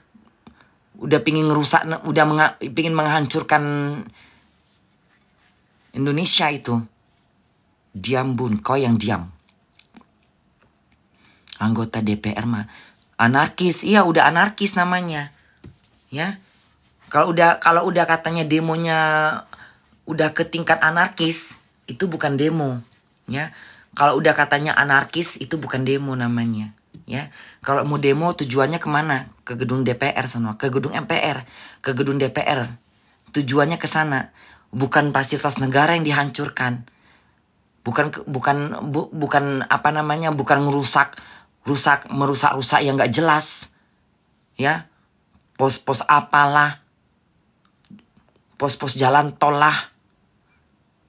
pingin ngerusak, pingin menghancurkan Indonesia itu. Diam bun, kau yang diam. Anggota DPR mah anarkis, iya udah anarkis namanya. Ya. Kalau udah katanya demonya udah ke tingkat anarkis, itu bukan demo, ya. Kalau udah katanya anarkis, itu bukan demo namanya, ya. Kalau mau demo tujuannya kemana? Ke gedung DPR sana, ke gedung MPR, ke gedung DPR. Tujuannya ke sana, bukan fasilitas negara yang dihancurkan. Bukan apa namanya, bukan merusak yang nggak jelas, ya. Pos-pos apalah, pos-pos jalan tol lah,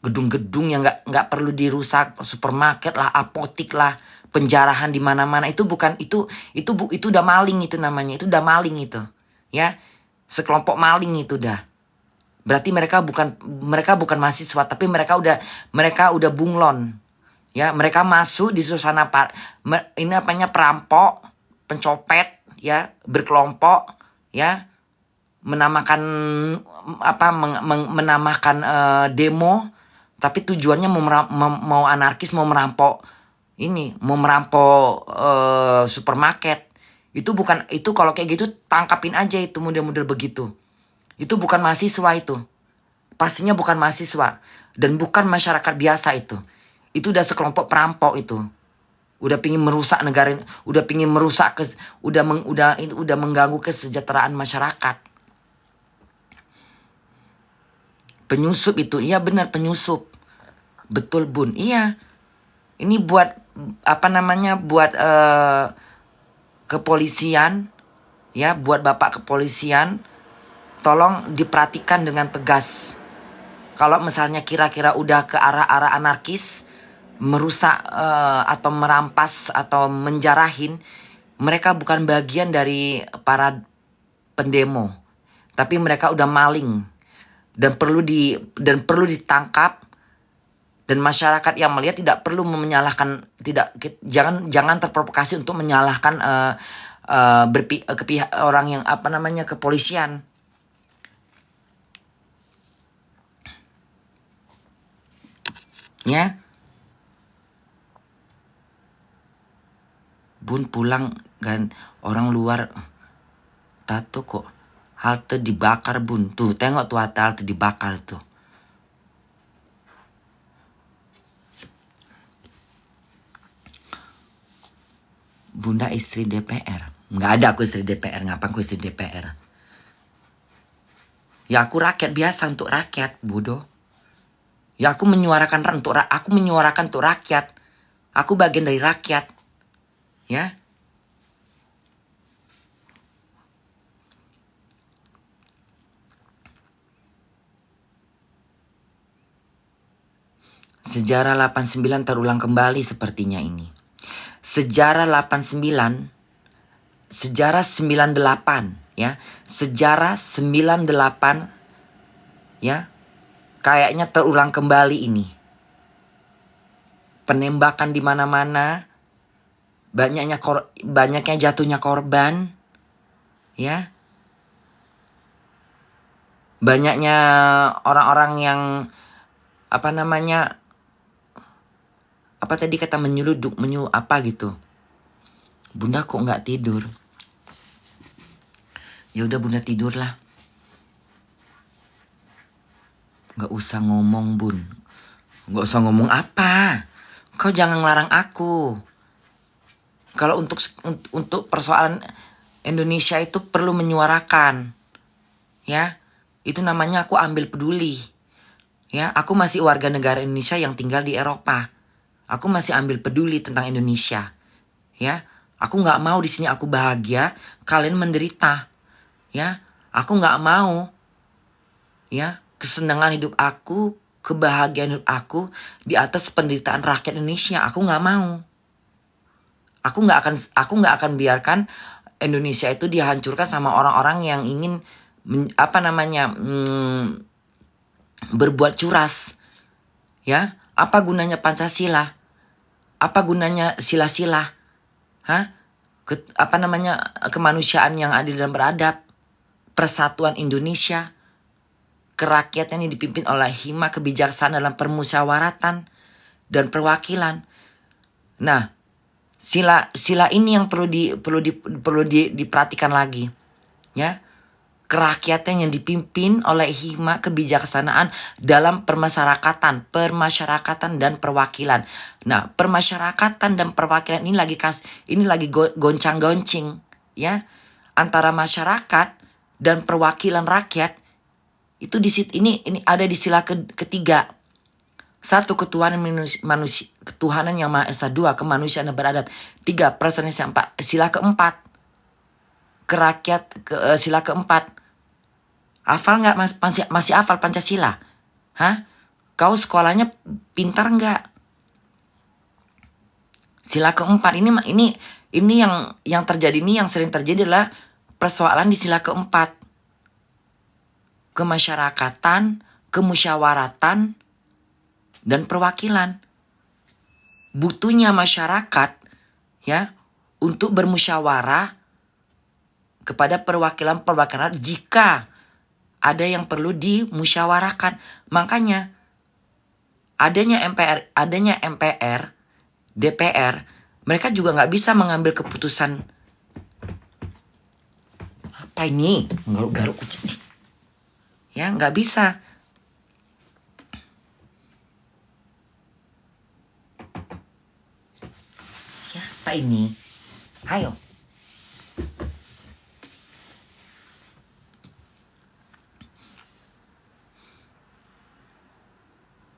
gedung-gedung yang nggak perlu dirusak, supermarket lah, apotik lah, penjarahan di mana-mana. Itu udah maling itu namanya, itu udah maling itu, ya, sekelompok maling itu dah. Berarti mereka bukan mahasiswa, tapi mereka udah bunglon, ya, mereka masuk di suasana ini apanya, perampok, pencopet, ya, berkelompok, ya. Menamakan demo, tapi tujuannya mau anarkis, mau merampok supermarket. Itu kalau kayak gitu tangkapin aja itu model-model begitu. Itu bukan mahasiswa itu. Pastinya bukan mahasiswa dan bukan masyarakat biasa itu. Itu udah sekelompok perampok itu. Udah pingin merusak negara, udah pingin merusak udah mengganggu kesejahteraan masyarakat. Penyusup itu, iya benar penyusup. Betul bun, iya. Ini buat apa namanya, buat kepolisian, ya, buat bapak kepolisian, tolong diperhatikan dengan tegas. Kalau misalnya kira-kira udah ke arah anarkis, merusak atau merampas atau menjarahin, mereka bukan bagian dari para pendemo, tapi mereka udah maling. Dan perlu ditangkap, dan masyarakat yang melihat tidak perlu menyalahkan, jangan terprovokasi untuk menyalahkan ke pihak orang yang apa namanya, kepolisian, ya. Bun pulang kan, orang luar tato kok halte dibakar bun. Tuh tengok tuh halte dibakar tuh. Bunda istri DPR. Nggak ada aku istri DPR. Ngapain aku istri DPR? Ya aku rakyat biasa untuk rakyat, bodoh. Ya aku menyuarakan untuk rakyat. Aku bagian dari rakyat. Ya. Sejarah 89 terulang kembali sepertinya ini. Sejarah 89, sejarah 98 ya. Sejarah 98 ya. Kayaknya terulang kembali ini. Penembakan di mana-mana, banyaknya jatuhnya korban, ya. Banyaknya orang-orang yang apa tadi kata menyeluduk, apa gitu. Bunda kok nggak tidur? Ya udah Bunda tidurlah. Nggak usah ngomong Bun. Nggak usah ngomong apa. Kau jangan ngelarang aku. Kalau untuk persoalan Indonesia itu perlu menyuarakan. Ya, itu namanya aku ambil peduli. Ya, aku masih warga negara Indonesia yang tinggal di Eropa. Aku masih ambil peduli tentang Indonesia. Ya, aku nggak mau di sini aku bahagia, kalian menderita. Ya, aku nggak mau. Ya, kesenangan hidup aku, kebahagiaan hidup aku di atas penderitaan rakyat Indonesia. Aku nggak mau. Aku nggak akan biarkan Indonesia itu dihancurkan sama orang-orang yang ingin berbuat curas. Ya, apa gunanya Pancasila? Apa gunanya sila-sila? Kemanusiaan yang adil dan beradab, persatuan Indonesia, kerakyatan yang dipimpin oleh hikmah kebijaksanaan dalam permusyawaratan dan perwakilan. Nah, sila ini yang perlu diperhatikan lagi, ya. Kerakyatan yang dipimpin oleh hikmah kebijaksanaan dalam permasyarakatan dan perwakilan. Nah, permasyarakatan dan perwakilan ini lagi goncang-goncing, ya, antara masyarakat dan perwakilan rakyat. Itu ini ada di sila ketiga. Satu, ketuhanan yang Maha Esa. Dua, kemanusiaan yang beradab. Tiga, persaudaraan. Empat, sila keempat, sila keempat. Hafal nggak masih hafal Pancasila? Kau sekolahnya pintar nggak? Sila keempat ini yang terjadi, ini yang sering terjadi adalah persoalan di sila keempat. Kemasyarakatan, kemusyawaratan, dan perwakilan. Butuhnya masyarakat, ya, untuk bermusyawarah kepada perwakilan jika ada yang perlu dimusyawarakan. Makanya adanya MPR, DPR, mereka juga nggak bisa mengambil keputusan. Apa ini? Garuk-garuk kucing. Ya, nggak bisa. Ya, apa ini? Ayo.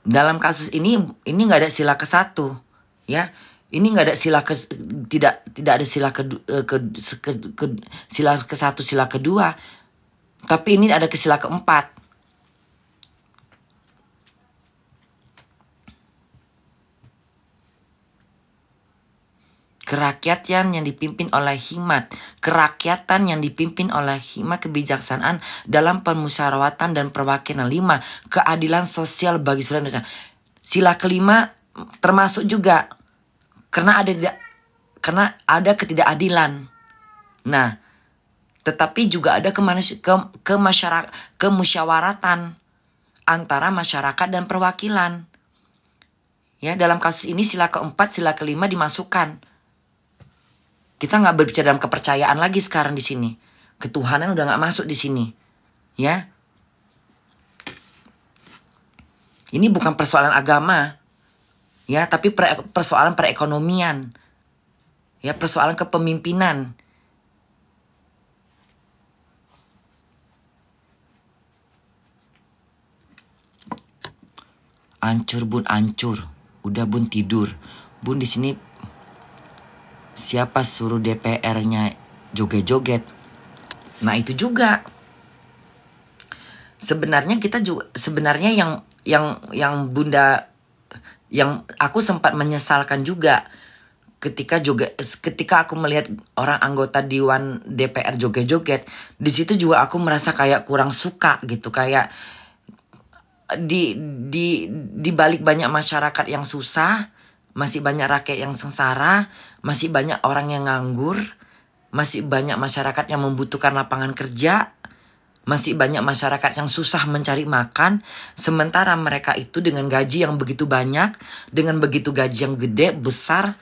Dalam kasus ini nggak ada sila ke-1, ya. Ini nggak ada tidak ada sila sila ke-1, sila kedua, tapi ini ada ke sila keempat. Kerakyatan yang dipimpin oleh hikmat, kebijaksanaan dalam permusyawaratan dan perwakilan. 5, keadilan sosial bagi seluruh Indonesia. Sila kelima termasuk juga karena ada ketidakadilan. Nah, tetapi juga ada kemusyawaratan antara masyarakat dan perwakilan. Ya, dalam kasus ini sila keempat, sila kelima dimasukkan. Kita nggak berbicara dalam kepercayaan lagi sekarang di sini. Ketuhanan udah nggak masuk di sini, ya. Ini bukan persoalan agama, ya, tapi persoalan perekonomian, ya, persoalan kepemimpinan. Ancur bun, ancur. Udah bun tidur. Bun di sini siapa suruh DPR-nya joget-joget? Nah itu juga. Sebenarnya kita juga yang Bunda, yang aku sempat menyesalkan juga ketika aku melihat orang anggota Dewan DPR joget-joget, di situ juga aku merasa kayak kurang suka gitu, kayak di balik banyak masyarakat yang susah, masih banyak rakyat yang sengsara, masih banyak orang yang nganggur, masih banyak masyarakat yang membutuhkan lapangan kerja, masih banyak masyarakat yang susah mencari makan, sementara mereka itu dengan gaji yang begitu banyak, dengan begitu gaji yang gede, besar,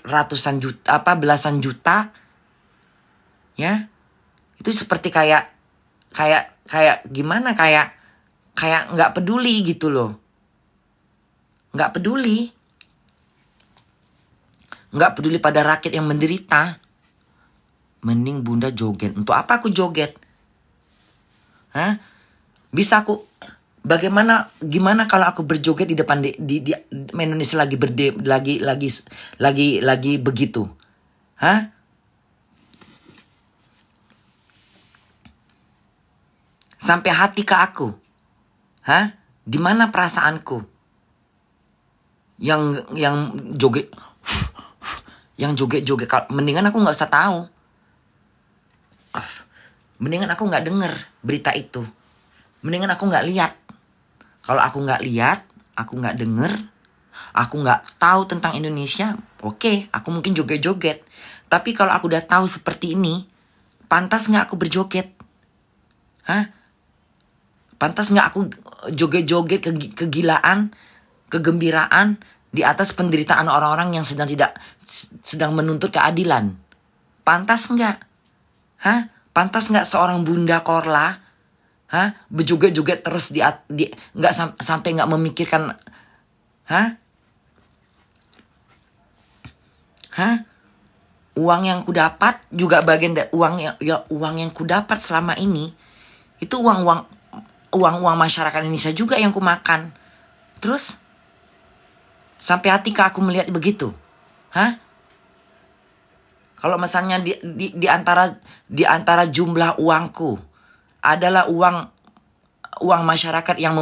ratusan juta, belasan juta, ya, itu seperti kayak gimana, kayak nggak peduli gitu loh, nggak peduli pada rakyat yang menderita. Mending Bunda joget. Untuk apa aku joget? Hah? Bisa aku, gimana kalau aku berjoget di depan di Indonesia lagi begitu? Hah? Sampai hati ke aku. Hah? Di mana perasaanku? Yang joget, mendingan aku nggak usah tahu. Mendingan aku nggak denger berita itu. Mendingan aku nggak lihat. Kalau aku nggak lihat, aku nggak denger, aku nggak tahu tentang Indonesia, oke, aku mungkin joget-joget. Tapi kalau aku udah tahu seperti ini, pantas nggak aku berjoget? Hah? Pantas nggak aku joget-joget kegilaan, kegembiraan di atas penderitaan orang-orang yang sedang menuntut keadilan? Pantas nggak? Hah? Pantas nggak seorang Bunda Korla, berjoget-joget terus nggak sampai nggak memikirkan, uang yang ku dapat juga bagian dari uang yang ku dapat selama ini, itu uang masyarakat Indonesia juga yang ku makan. Terus sampai hati aku melihat begitu, Kalau misalnya di antara jumlah uangku adalah uang masyarakat yang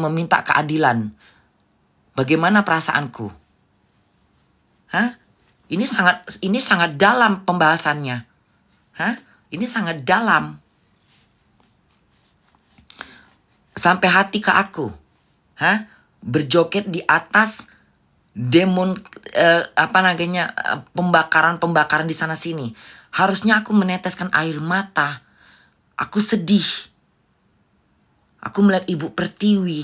meminta keadilan, bagaimana perasaanku? Ini sangat dalam pembahasannya. Ini sangat dalam. Sampai hati ke aku. Berjoget di atas pembakaran di sana sini. Harusnya aku meneteskan air mata. Aku sedih. Aku melihat Ibu Pertiwi.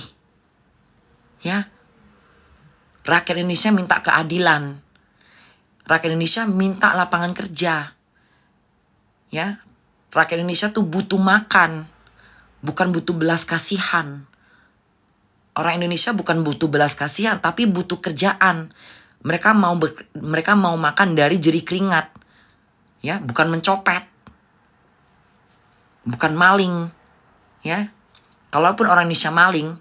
Ya. Rakyat Indonesia minta keadilan. Rakyat Indonesia minta lapangan kerja. Ya. Rakyat Indonesia tuh butuh makan. Bukan butuh belas kasihan. Orang Indonesia bukan butuh belas kasihan, tapi butuh kerjaan. Mereka mau makan dari jerih keringat. Ya, bukan mencopet. Bukan maling. Ya. Kalaupun orang Indonesia maling,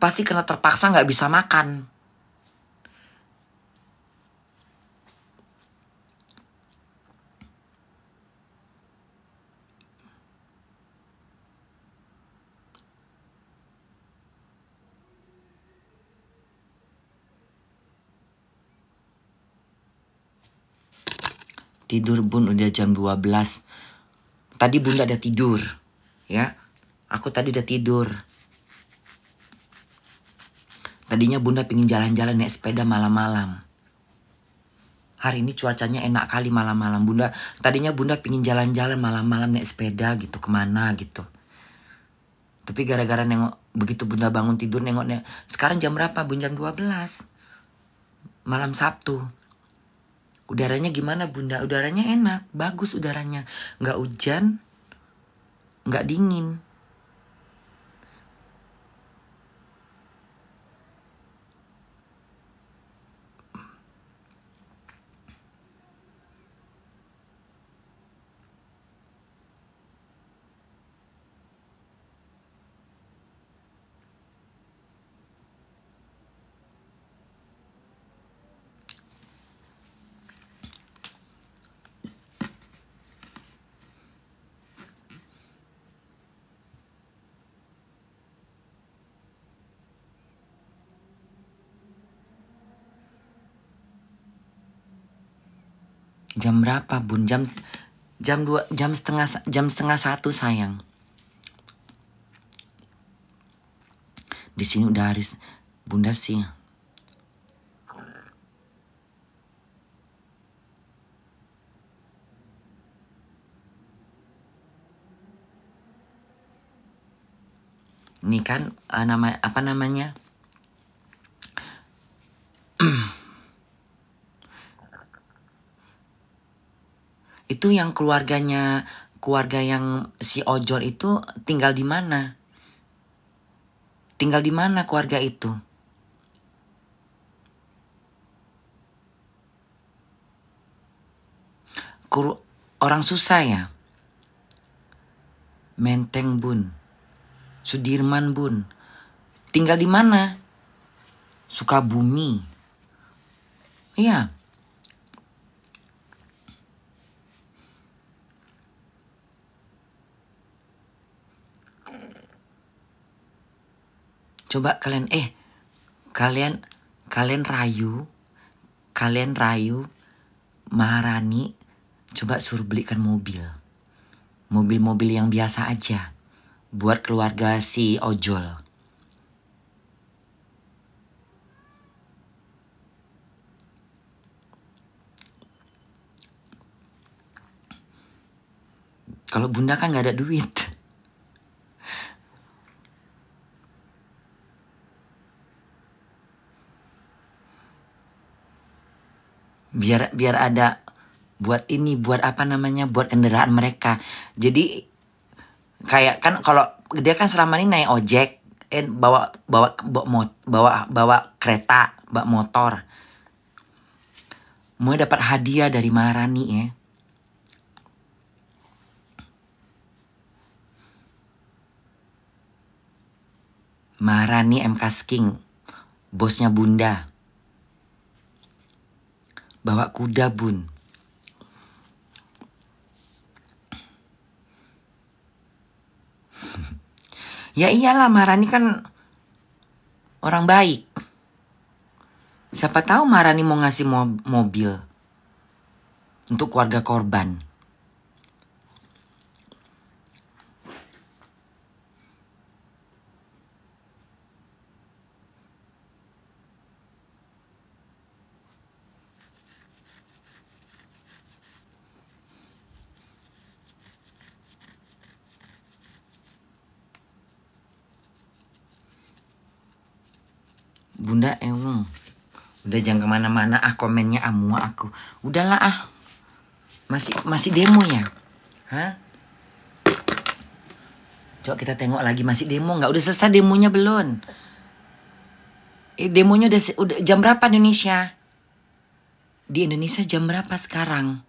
pasti kena terpaksa nggak bisa makan. Tidur Bun udah jam 12. Tadi Bunda udah tidur. Ya. Aku tadi udah tidur. Tadinya Bunda pingin jalan-jalan naik sepeda malam-malam. Hari ini cuacanya enak kali malam-malam. Tadinya Bunda pingin jalan-jalan malam-malam naik sepeda gitu, kemana gitu. Tapi gara-gara begitu Bunda bangun tidur nengoknya. Sekarang jam berapa Bun? Jam 12. Malam Sabtu. Udaranya gimana Bunda? Udaranya enak, bagus udaranya. Nggak hujan, nggak dingin. Jam berapa, Bun? Jam setengah 1 sayang. Di sini udah Haris. Bunda sih. Ini kan apa namanya? Itu yang keluarga yang si ojol itu tinggal di mana? Tinggal di mana keluarga itu? Orang susah ya? Menteng, Bun. Sudirman, Bun. Tinggal di mana? Sukabumi. Iya. Coba kalian rayu Maharani, coba suruh belikan mobil. Mobil-mobil yang biasa aja buat keluarga si ojol. Kalau Bunda kan gak ada duit. Biar ada buat apa namanya, buat kendaraan mereka. Jadi kayak kan kalau dia kan selama ini naik ojek, bawa kereta, bawa motor. Mau dapat hadiah dari Maharani ya. Maharani MK King, bosnya Bunda. Bawa kuda, Bun. Ya iyalah, Maharani kan orang baik. Siapa tahu Maharani mau ngasih mobil untuk keluarga korban. Bunda udah jangan kemana-mana komennya muak aku. Udahlah masih demo ya? Hah? Coba kita tengok lagi, masih demo nggak? Udah selesai demonya belum? Demonya udah jam berapa Indonesia? Di Indonesia jam berapa sekarang?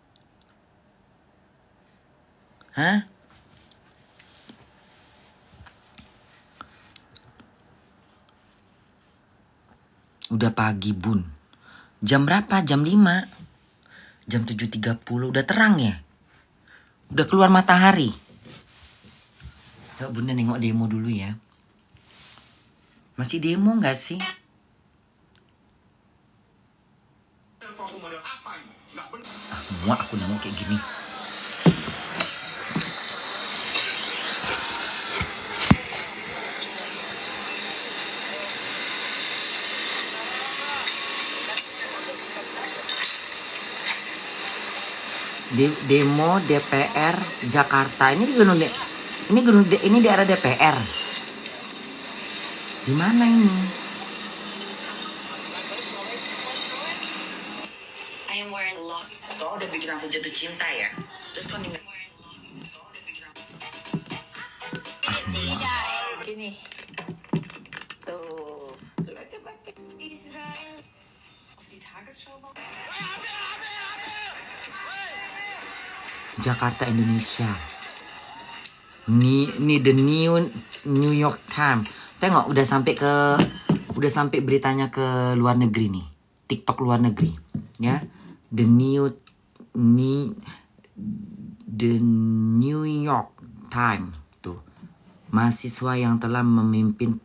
Hah? Udah pagi, Bun. Jam berapa? Jam 5. Jam 7.30. Udah terang ya? Udah keluar matahari. Coba Bunda nengok demo dulu ya. Masih demo gak sih? Muak aku nengok kayak gini. Demo DPR Jakarta. Ini di daerah DPR. Di mana ini? Kau udah bikin aku jatuh cinta ya. Terus kau ini. Tuh. Coba cek Israel. Die Tagesschau. Jakarta, Indonesia. Ini the New York Times. Tengok udah sampai beritanya ke luar negeri nih. TikTok luar negeri, ya. The New York Times tuh. Mahasiswa yang telah memimpin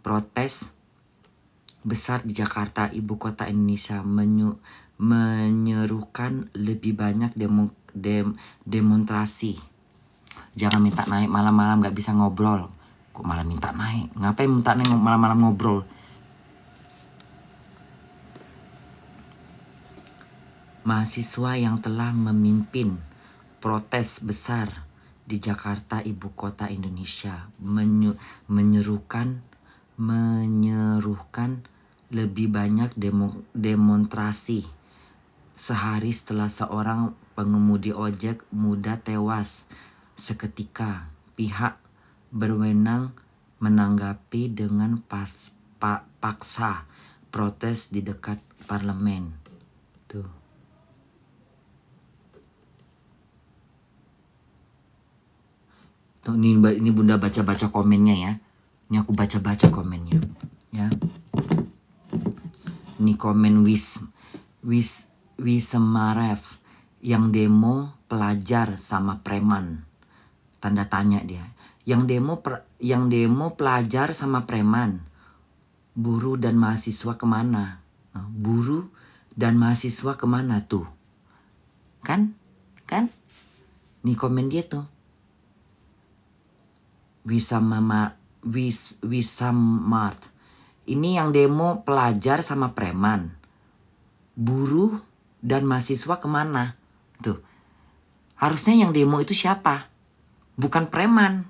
protes besar di Jakarta, ibu kota Indonesia, menyerukan lebih banyak demonstrasi. Jangan minta naik malam-malam gak bisa ngobrol. Kok malah minta naik? Ngapain minta naik malam-malam ngobrol? Mahasiswa yang telah memimpin protes besar di Jakarta, ibu kota Indonesia, menyerukan lebih banyak demonstrasi sehari setelah seorang pengemudi ojek muda tewas seketika. Pihak berwenang menanggapi dengan paksa protes di dekat parlemen. Tuh. Tuh, ini Bunda baca-baca komennya ya. Ini aku baca-baca komennya ya. Ini komen Wisemarev yang demo pelajar sama preman. Tanda tanya dia. Yang demo pelajar sama preman. Buruh dan mahasiswa kemana? Buruh dan mahasiswa kemana tuh? Kan? Nih komen dia tuh. Wisamart. Ini yang demo pelajar sama preman. Buruh dan mahasiswa kemana? Tuh. Harusnya yang demo itu siapa? Bukan preman.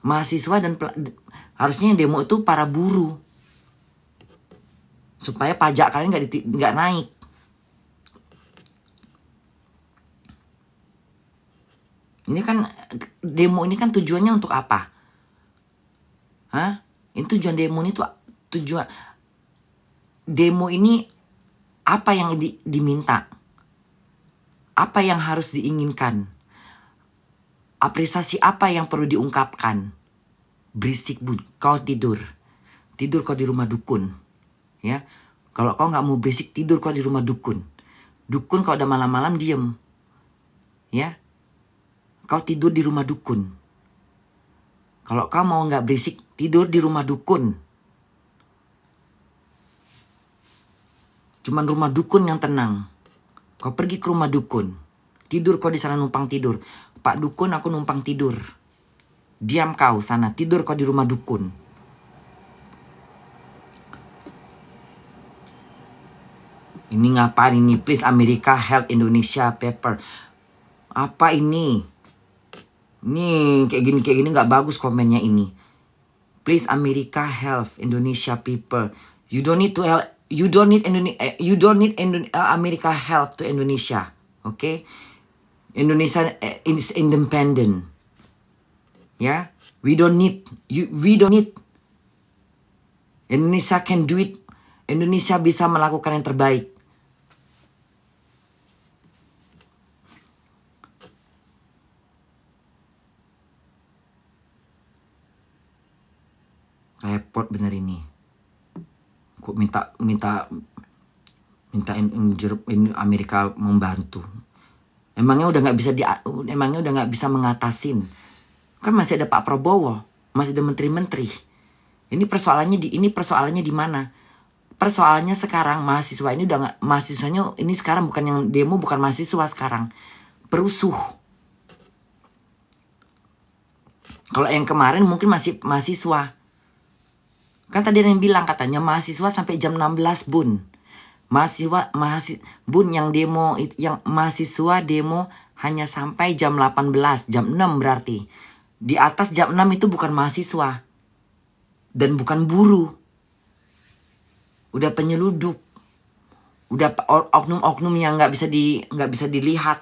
Mahasiswa dan harusnya yang demo itu para buruh. Supaya pajak kalian nggak naik. Ini kan demo ini kan tujuannya untuk apa? Hah? Ini tujuan demo ini tuh tujuan demo ini apa yang diminta? Apa yang harus diinginkan? Apresiasi apa yang perlu diungkapkan? Berisik bud, kau tidur. Tidur kau di rumah dukun. Ya. Kalau kau nggak mau berisik, tidur kau di rumah dukun. Dukun kau udah malam-malam diem. Ya. Kau tidur di rumah dukun. Kalau kau mau nggak berisik, tidur di rumah dukun. Cuman rumah dukun yang tenang. Kau pergi ke rumah dukun. Tidur kau di sana numpang tidur. Pak dukun, aku numpang tidur. Diam kau sana, tidur kau di rumah dukun. Ini ngapain ini? Please America help Indonesia paper. Apa ini? Ini kayak gini nggak bagus komennya ini. Please America help Indonesia people. You don't need to help. You don't need America help to Indonesia. Okay? Indonesia is independent. Ya, we don't need. Indonesia can do it. Indonesia bisa melakukan yang terbaik. Repot bener ini. Kok minta Amerika membantu. Emangnya udah nggak bisa mengatasin. Kan masih ada Pak Prabowo, masih ada menteri-menteri. Ini persoalannya di mana? Persoalannya sekarang mahasiswanya ini sekarang bukan yang demo, bukan mahasiswa sekarang. Perusuh. Kalau yang kemarin mungkin masih mahasiswa. Kan tadi ada yang bilang katanya mahasiswa sampai jam 16 bun. Bun yang mahasiswa demo hanya sampai jam 18, jam 6 berarti. Di atas jam 6 itu bukan mahasiswa. Dan bukan buruh. Udah penyelundup. Udah oknum-oknum yang nggak bisa dilihat.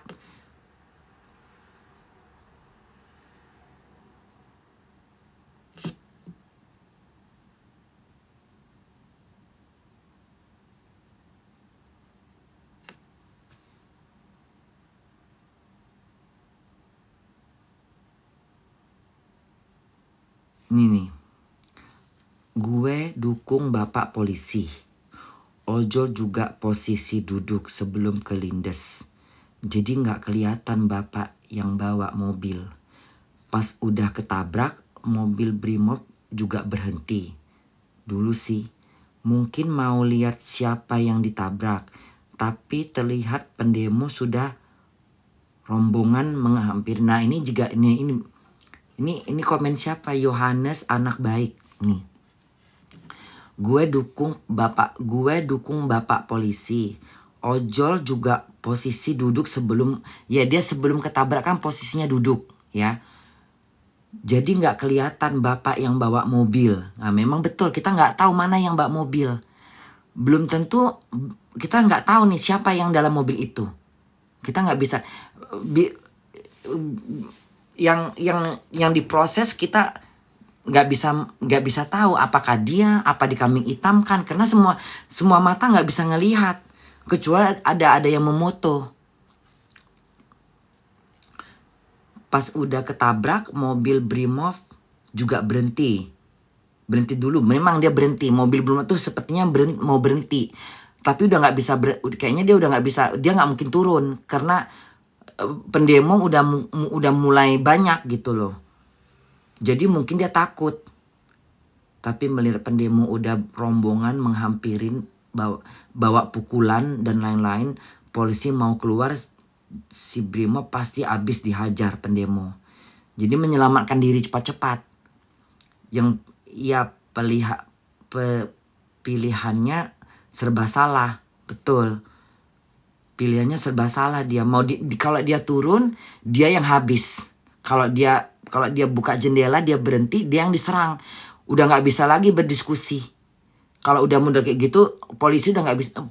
Ini nih. Gue dukung Bapak polisi. Ojol juga posisi duduk sebelum kelindes. Jadi nggak kelihatan Bapak yang bawa mobil. Pas udah ketabrak, mobil Brimob juga berhenti. Dulu sih, Mungkin mau lihat siapa yang ditabrak, tapi terlihat pendemo sudah rombongan menghampiri. Nah ini juga ini komen siapa? Yohanes anak baik nih. Gue dukung bapak polisi. Ojol juga posisi duduk sebelum, ya dia sebelum ketabrak kan posisinya duduk ya. Jadi nggak kelihatan bapak yang bawa mobil. Nah memang betul kita nggak tahu mana yang bawa mobil. Belum tentu kita nggak tahu nih siapa yang dalam mobil itu. Kita nggak bisa yang diproses kita nggak bisa tahu apakah dia apa dikambing hitamkan karena semua mata nggak bisa ngelihat kecuali ada yang memoto. Pas udah ketabrak mobil Brimob juga berhenti dulu. Memang dia berhenti, mobil Brimob tuh sepertinya mau berhenti, tapi udah nggak bisa kayaknya dia udah nggak bisa, dia nggak mungkin turun karena pendemo udah mulai banyak gitu loh. Jadi mungkin dia takut. Tapi melihat pendemo udah rombongan menghampirin bawa pukulan dan lain-lain, polisi mau keluar, si Brimob pasti habis dihajar pendemo. Jadi menyelamatkan diri cepat-cepat. Yang ya pilihannya serba salah, betul. Pilihannya serba salah dia. Kalau dia turun, dia yang habis. Kalau dia buka jendela, dia berhenti, dia yang diserang. Udah nggak bisa lagi berdiskusi. Kalau udah mundur kayak gitu, polisi udah nggak bisa,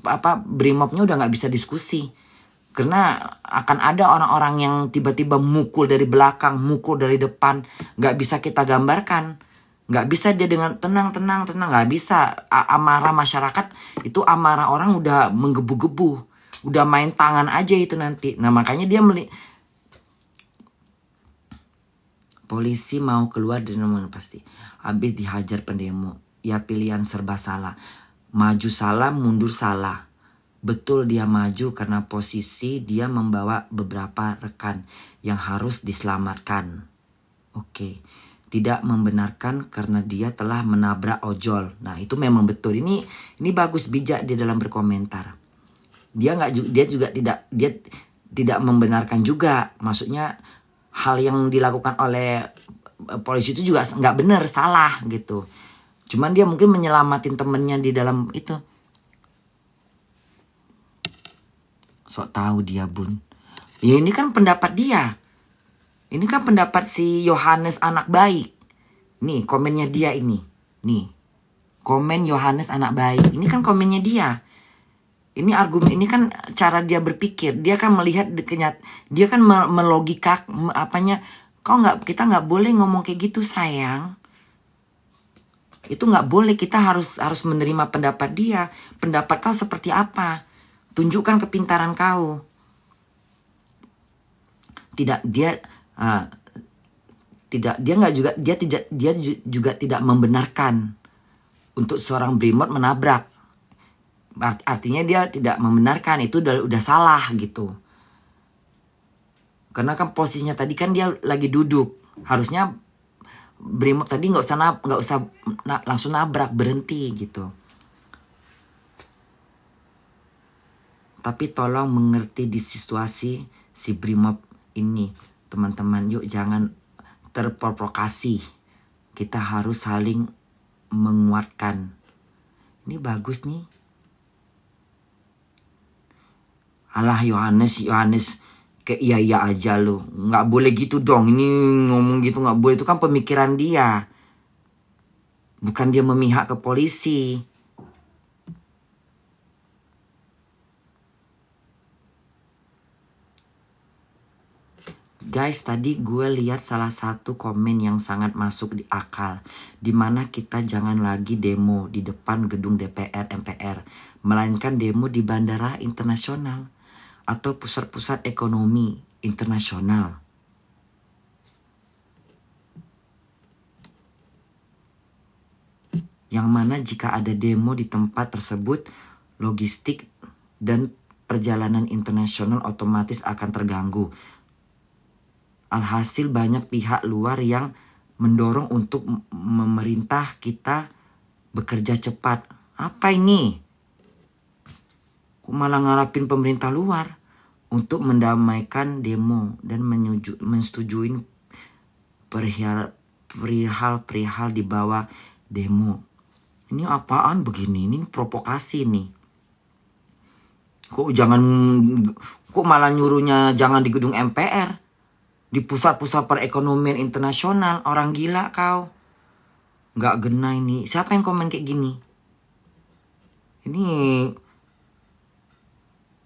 Brimobnya udah nggak bisa diskusi. Karena akan ada orang-orang yang tiba-tiba mukul dari belakang, mukul dari depan, nggak bisa kita gambarkan. Nggak bisa dia dengan tenang, nggak bisa. Amarah masyarakat itu, amarah orang udah menggebu-gebu, udah main tangan aja itu nanti. Nah makanya dia polisi mau keluar dari nomor pasti. Habis dihajar pendemo. Ya pilihan serba salah. Maju salah, mundur salah. Betul dia maju karena posisi dia membawa beberapa rekan yang harus diselamatkan. Oke. Tidak membenarkan karena dia telah menabrak ojol. Nah itu memang betul. Ini bagus, bijak dia dalam berkomentar. Dia tidak membenarkan juga. Maksudnya hal yang dilakukan oleh polisi itu juga nggak benar, salah gitu. Cuman dia mungkin menyelamatin temennya di dalam itu. Sok tahu dia bun. Ya ini kan pendapat dia. Ini kan pendapat si Yohanes anak baik. Nih komennya dia ini. Nih komen Yohanes anak baik. Ini kan komennya dia. Ini argumen, ini kan cara dia berpikir. Dia kan melihat dia kan melogika apanya. Kita nggak boleh ngomong kayak gitu sayang. Itu nggak boleh, kita harus menerima pendapat dia. Pendapat kau seperti apa? Tunjukkan kepintaran kau. Dia juga tidak membenarkan untuk seorang Brimob menabrak. Artinya dia tidak membenarkan, itu udah salah gitu. Karena kan posisinya tadi kan dia lagi duduk. Harusnya Brimob tadi nggak usah langsung nabrak, berhenti gitu. Tapi tolong mengerti di situasi si Brimob ini, teman-teman. Yuk jangan terprovokasi. Kita harus saling menguatkan. Ini bagus nih. Alah Yohanes kayak iya aja lo. Nggak boleh gitu dong. Ini ngomong gitu nggak boleh. Itu kan pemikiran dia. Bukan dia memihak ke polisi. Guys, tadi gue lihat salah satu komen yang sangat masuk di akal. Dimana kita jangan lagi demo di depan gedung DPR, MPR. Melainkan demo di bandara internasional. Atau pusat-pusat ekonomi internasional. Yang mana jika ada demo di tempat tersebut, logistik dan perjalanan internasional otomatis akan terganggu. Alhasil banyak pihak luar yang mendorong untuk memerintah kita bekerja cepat. Apa ini? Kok malah ngarapin pemerintah luar untuk mendamaikan demo dan menyetujui perihal di bawah demo. Ini apaan begini? Ini provokasi nih. Kok malah nyuruhnya jangan di gedung MPR, di pusat-pusat perekonomian internasional. Orang gila kau. Nggak gena ini. Siapa yang komen kayak gini? Ini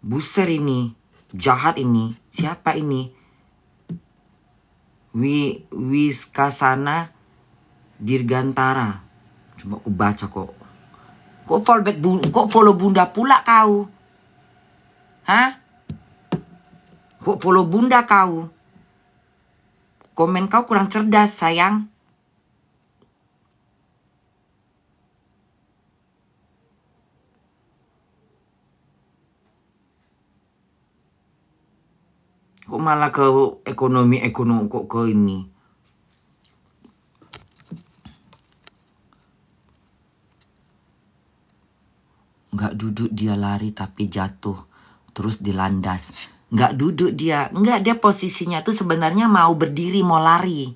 buser ini. Jahat ini. Siapa ini? Wiskasana Dirgantara. Coba aku baca kok. Kok follow Bunda pula kau? Hah? Kok follow Bunda kau? Komen kau kurang cerdas, sayang. Kok malah ke ekonomi kok ke ini? Nggak duduk dia lari tapi jatuh. Terus dilandas. Nggak duduk dia. Nggak, dia posisinya tuh sebenarnya mau berdiri, mau lari.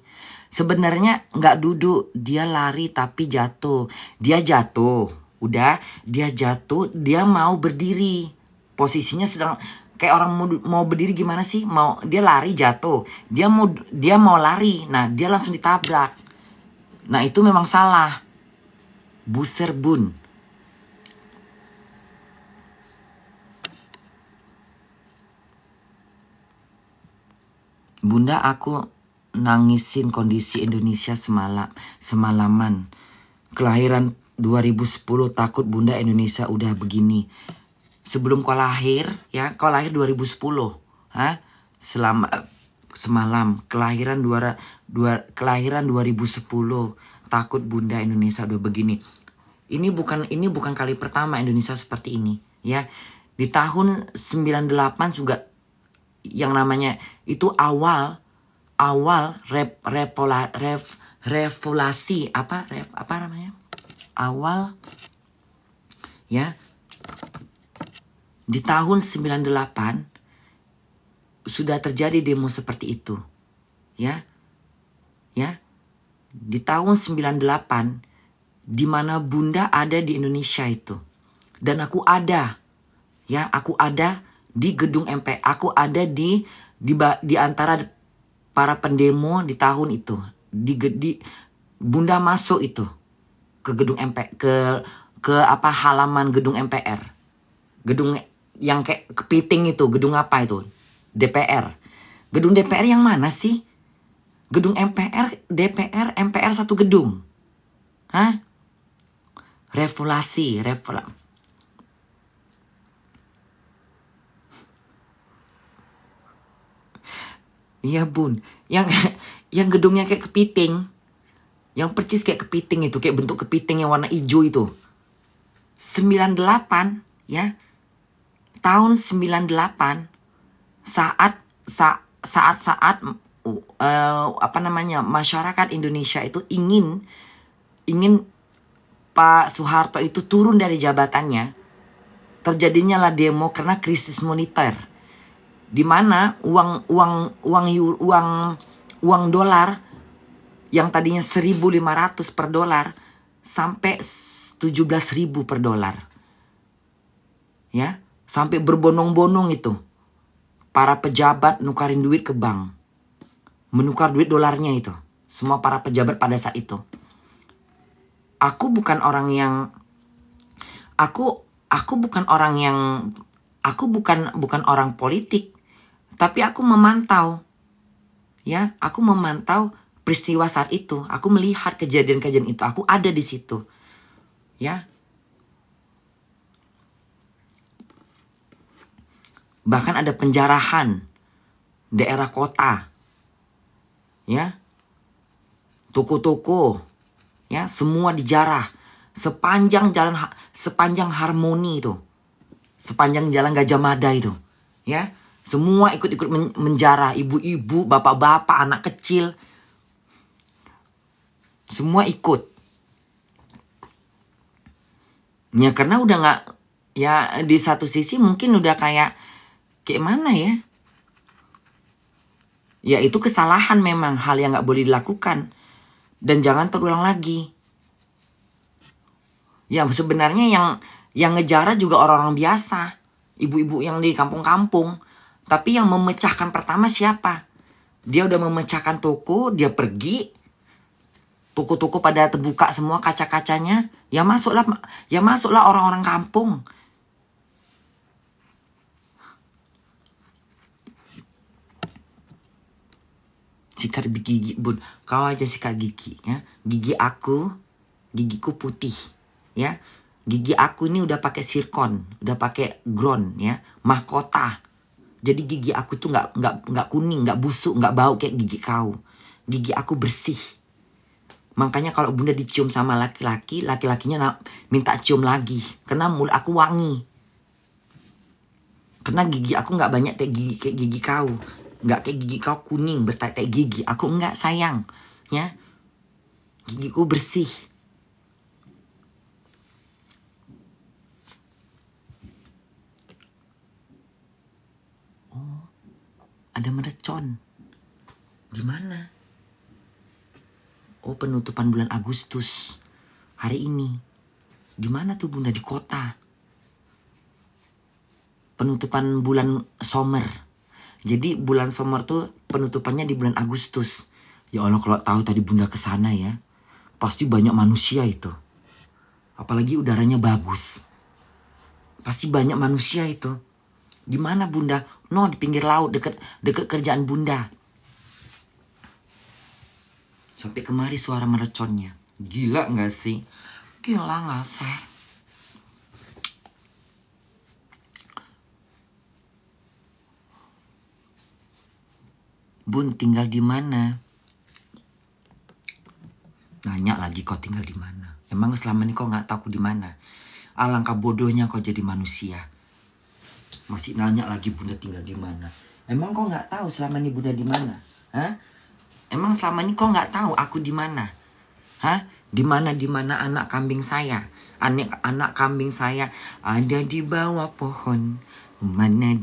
Sebenarnya nggak duduk. Dia lari tapi jatuh. Dia jatuh. Udah, dia jatuh. Dia mau berdiri. Posisinya sedang... Kayak orang mau berdiri gimana sih? Dia lari jatuh. Dia mau lari. Nah, dia langsung ditabrak. Nah, itu memang salah. Buser bun. Bunda, aku nangisin kondisi Indonesia semalaman. Kelahiran 2010, takut Bunda Indonesia udah begini. Sebelum kau lahir, ya, kau lahir 2010, semalam kelahiran 2010, takut Bunda Indonesia udah begini. Ini bukan kali pertama Indonesia seperti ini, ya. Di tahun 98 juga yang namanya itu awal revolusi apa namanya? Awal, ya. Di tahun 98 sudah terjadi demo seperti itu. Ya. Ya. Di tahun 98 di mana Bunda ada di Indonesia itu. Dan aku ada. Ya, aku ada di gedung MP. Aku ada di antara para pendemo di tahun itu. Bunda masuk itu ke gedung MP, ke halaman gedung MPR. Gedung yang kayak kepiting itu, gedung apa itu? DPR. Gedung DPR yang mana sih? Gedung MPR, DPR, MPR satu gedung. Hah? Revolusi. Iya bun, yang gedungnya kayak kepiting. Yang percis kayak kepiting itu, kayak bentuk kepiting yang warna hijau itu. 98, ya. Tahun 98 saat masyarakat Indonesia itu ingin Pak Soeharto itu turun dari jabatannya, terjadinya lah demo karena krisis moneter, di mana uang dolar yang tadinya 1.500 per dolar sampai 17.000 per dolar, ya. Sampai berbondong-bondong itu para pejabat nukarin duit ke bank, menukar duit dolarnya itu. Semua para pejabat pada saat itu. Aku bukan orang yang bukan orang politik, tapi aku memantau. Ya, aku memantau peristiwa saat itu. Aku melihat kejadian-kejadian itu. Aku ada di situ. Ya. Bahkan ada penjarahan daerah kota. Ya. Toko-toko, ya, semua dijarah sepanjang Harmoni itu. Sepanjang jalan Gajah Mada itu, ya. Semua ikut-ikut menjarah, ibu-ibu, bapak-bapak, anak kecil. Semua ikut. Ya karena udah nggak, ya di satu sisi mungkin udah kayak mana ya? Ya itu kesalahan memang, hal yang nggak boleh dilakukan. Dan jangan terulang lagi. Ya sebenarnya yang ngejara juga orang-orang biasa. Ibu-ibu yang di kampung-kampung. Tapi yang memecahkan pertama siapa? Dia udah memecahkan toko, dia pergi. Toko-toko pada terbuka semua kaca-kacanya. Ya masuklah orang-orang kampung. Sikat gigi bun, kau aja sikat gigi ya. Gigiku putih ya. Gigi aku ini udah pakai sirkon, udah pakai ground ya, mahkota. Jadi gigi aku tuh nggak kuning, nggak busuk, nggak bau kayak gigi kau. Gigi aku bersih. Makanya kalau bunda dicium sama laki-laki, laki-lakinya minta cium lagi. Karena mulut aku wangi. Karena gigi aku nggak banyak kayak gigi kau. Nggak kayak gigi kau kuning, bertai-tai gigi. Aku nggak sayang. Ya. Gigiku bersih. Oh, ada mercon. Di mana? Oh, penutupan bulan Agustus. Hari ini. Di mana tuh bunda? Di kota. Penutupan bulan summer. Jadi bulan summer tuh penutupannya di bulan Agustus. Ya Allah, kalau tahu tadi bunda kesana ya. Pasti banyak manusia itu. Apalagi udaranya bagus. Pasti banyak manusia itu. Di mana bunda? No, di pinggir laut, deket kerjaan bunda. Sampai kemari suara mereconnya. Gila gak sih? Gila gak sih? Bun, tinggal di mana? Nanya lagi kau tinggal di mana? Emang selama ini kau nggak tahu di mana? Alangkah bodohnya kau jadi manusia. Masih nanya lagi bunda tinggal di mana? Emang kau nggak tahu selama ini bunda di mana? Hah? Emang selama ini kau nggak tahu aku di mana? Hah? Di mana anak kambing saya? Anak kambing saya ada di bawah pohon. Di mana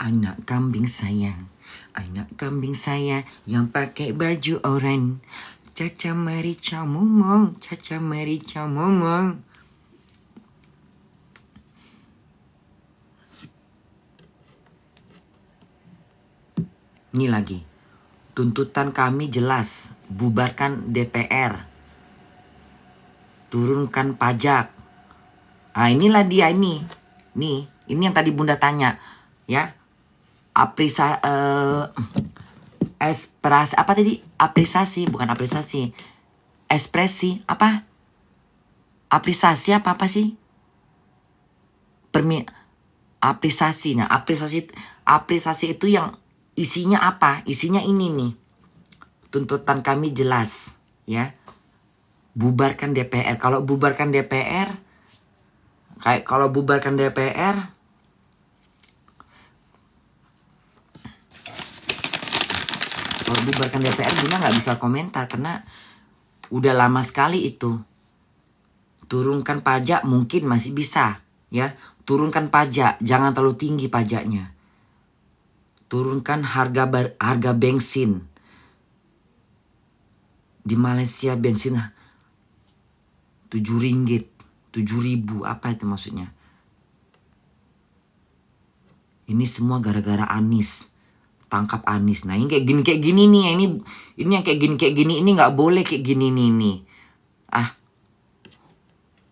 anak kambing saya? Anak kambing saya yang pakai baju oranye. Caca merica momo, caca merica momo. Ini lagi. Tuntutan kami jelas, bubarkan DPR. Turunkan pajak. Ah, inilah dia ini. Nih, ini yang tadi bunda tanya, ya. Apa tadi? Apresiasi, bukan apresiasi. Ekspresi, apa? Apresiasi apa sih? Apresiasi. Nah, apresiasi itu yang isinya apa? Isinya ini nih. Tuntutan kami jelas, ya. Bubarkan DPR. Kalau bubarkan DPR, Bunda nggak bisa komentar karena udah lama sekali itu. Turunkan pajak mungkin masih bisa, ya. Turunkan pajak, jangan terlalu tinggi pajaknya. Turunkan harga bensin. Di Malaysia bensin 7 ringgit, 7.000, apa itu maksudnya? Ini semua gara-gara Anies. Tangkap Anies. Nah, ini kayak gini nih. Ini yang kayak gini ini nggak boleh kayak gini nih. Ah.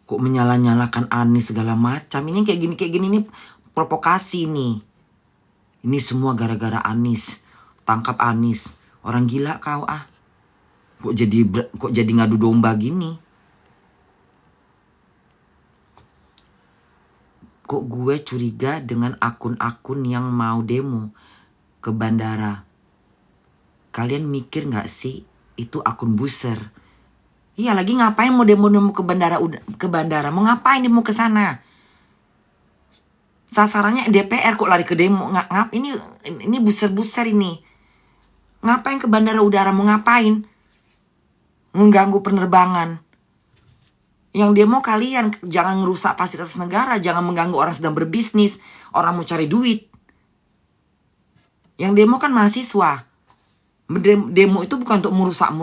Kok menyala-nyalakan Anies segala macam. Ini kayak gini nih provokasi nih. Ini semua gara-gara Anies. Tangkap Anies. Orang gila kau ah. Kok jadi ngadu domba gini? Kok gue curiga dengan akun-akun yang mau demo ke bandara. Kalian mikir gak sih itu akun buser? Iya, lagi ngapain mau demo ke bandara? Mau ngapain demo ke sana? Sasarannya DPR kok lari ke demo. Ini buser-buser ini. Ngapain ke bandara udara? Mau ngapain? Mengganggu penerbangan. Yang demo kalian, jangan ngerusak fasilitas negara, jangan mengganggu orang sedang berbisnis, orang mau cari duit. Yang demo kan mahasiswa. Demo itu bukan untuk merusak,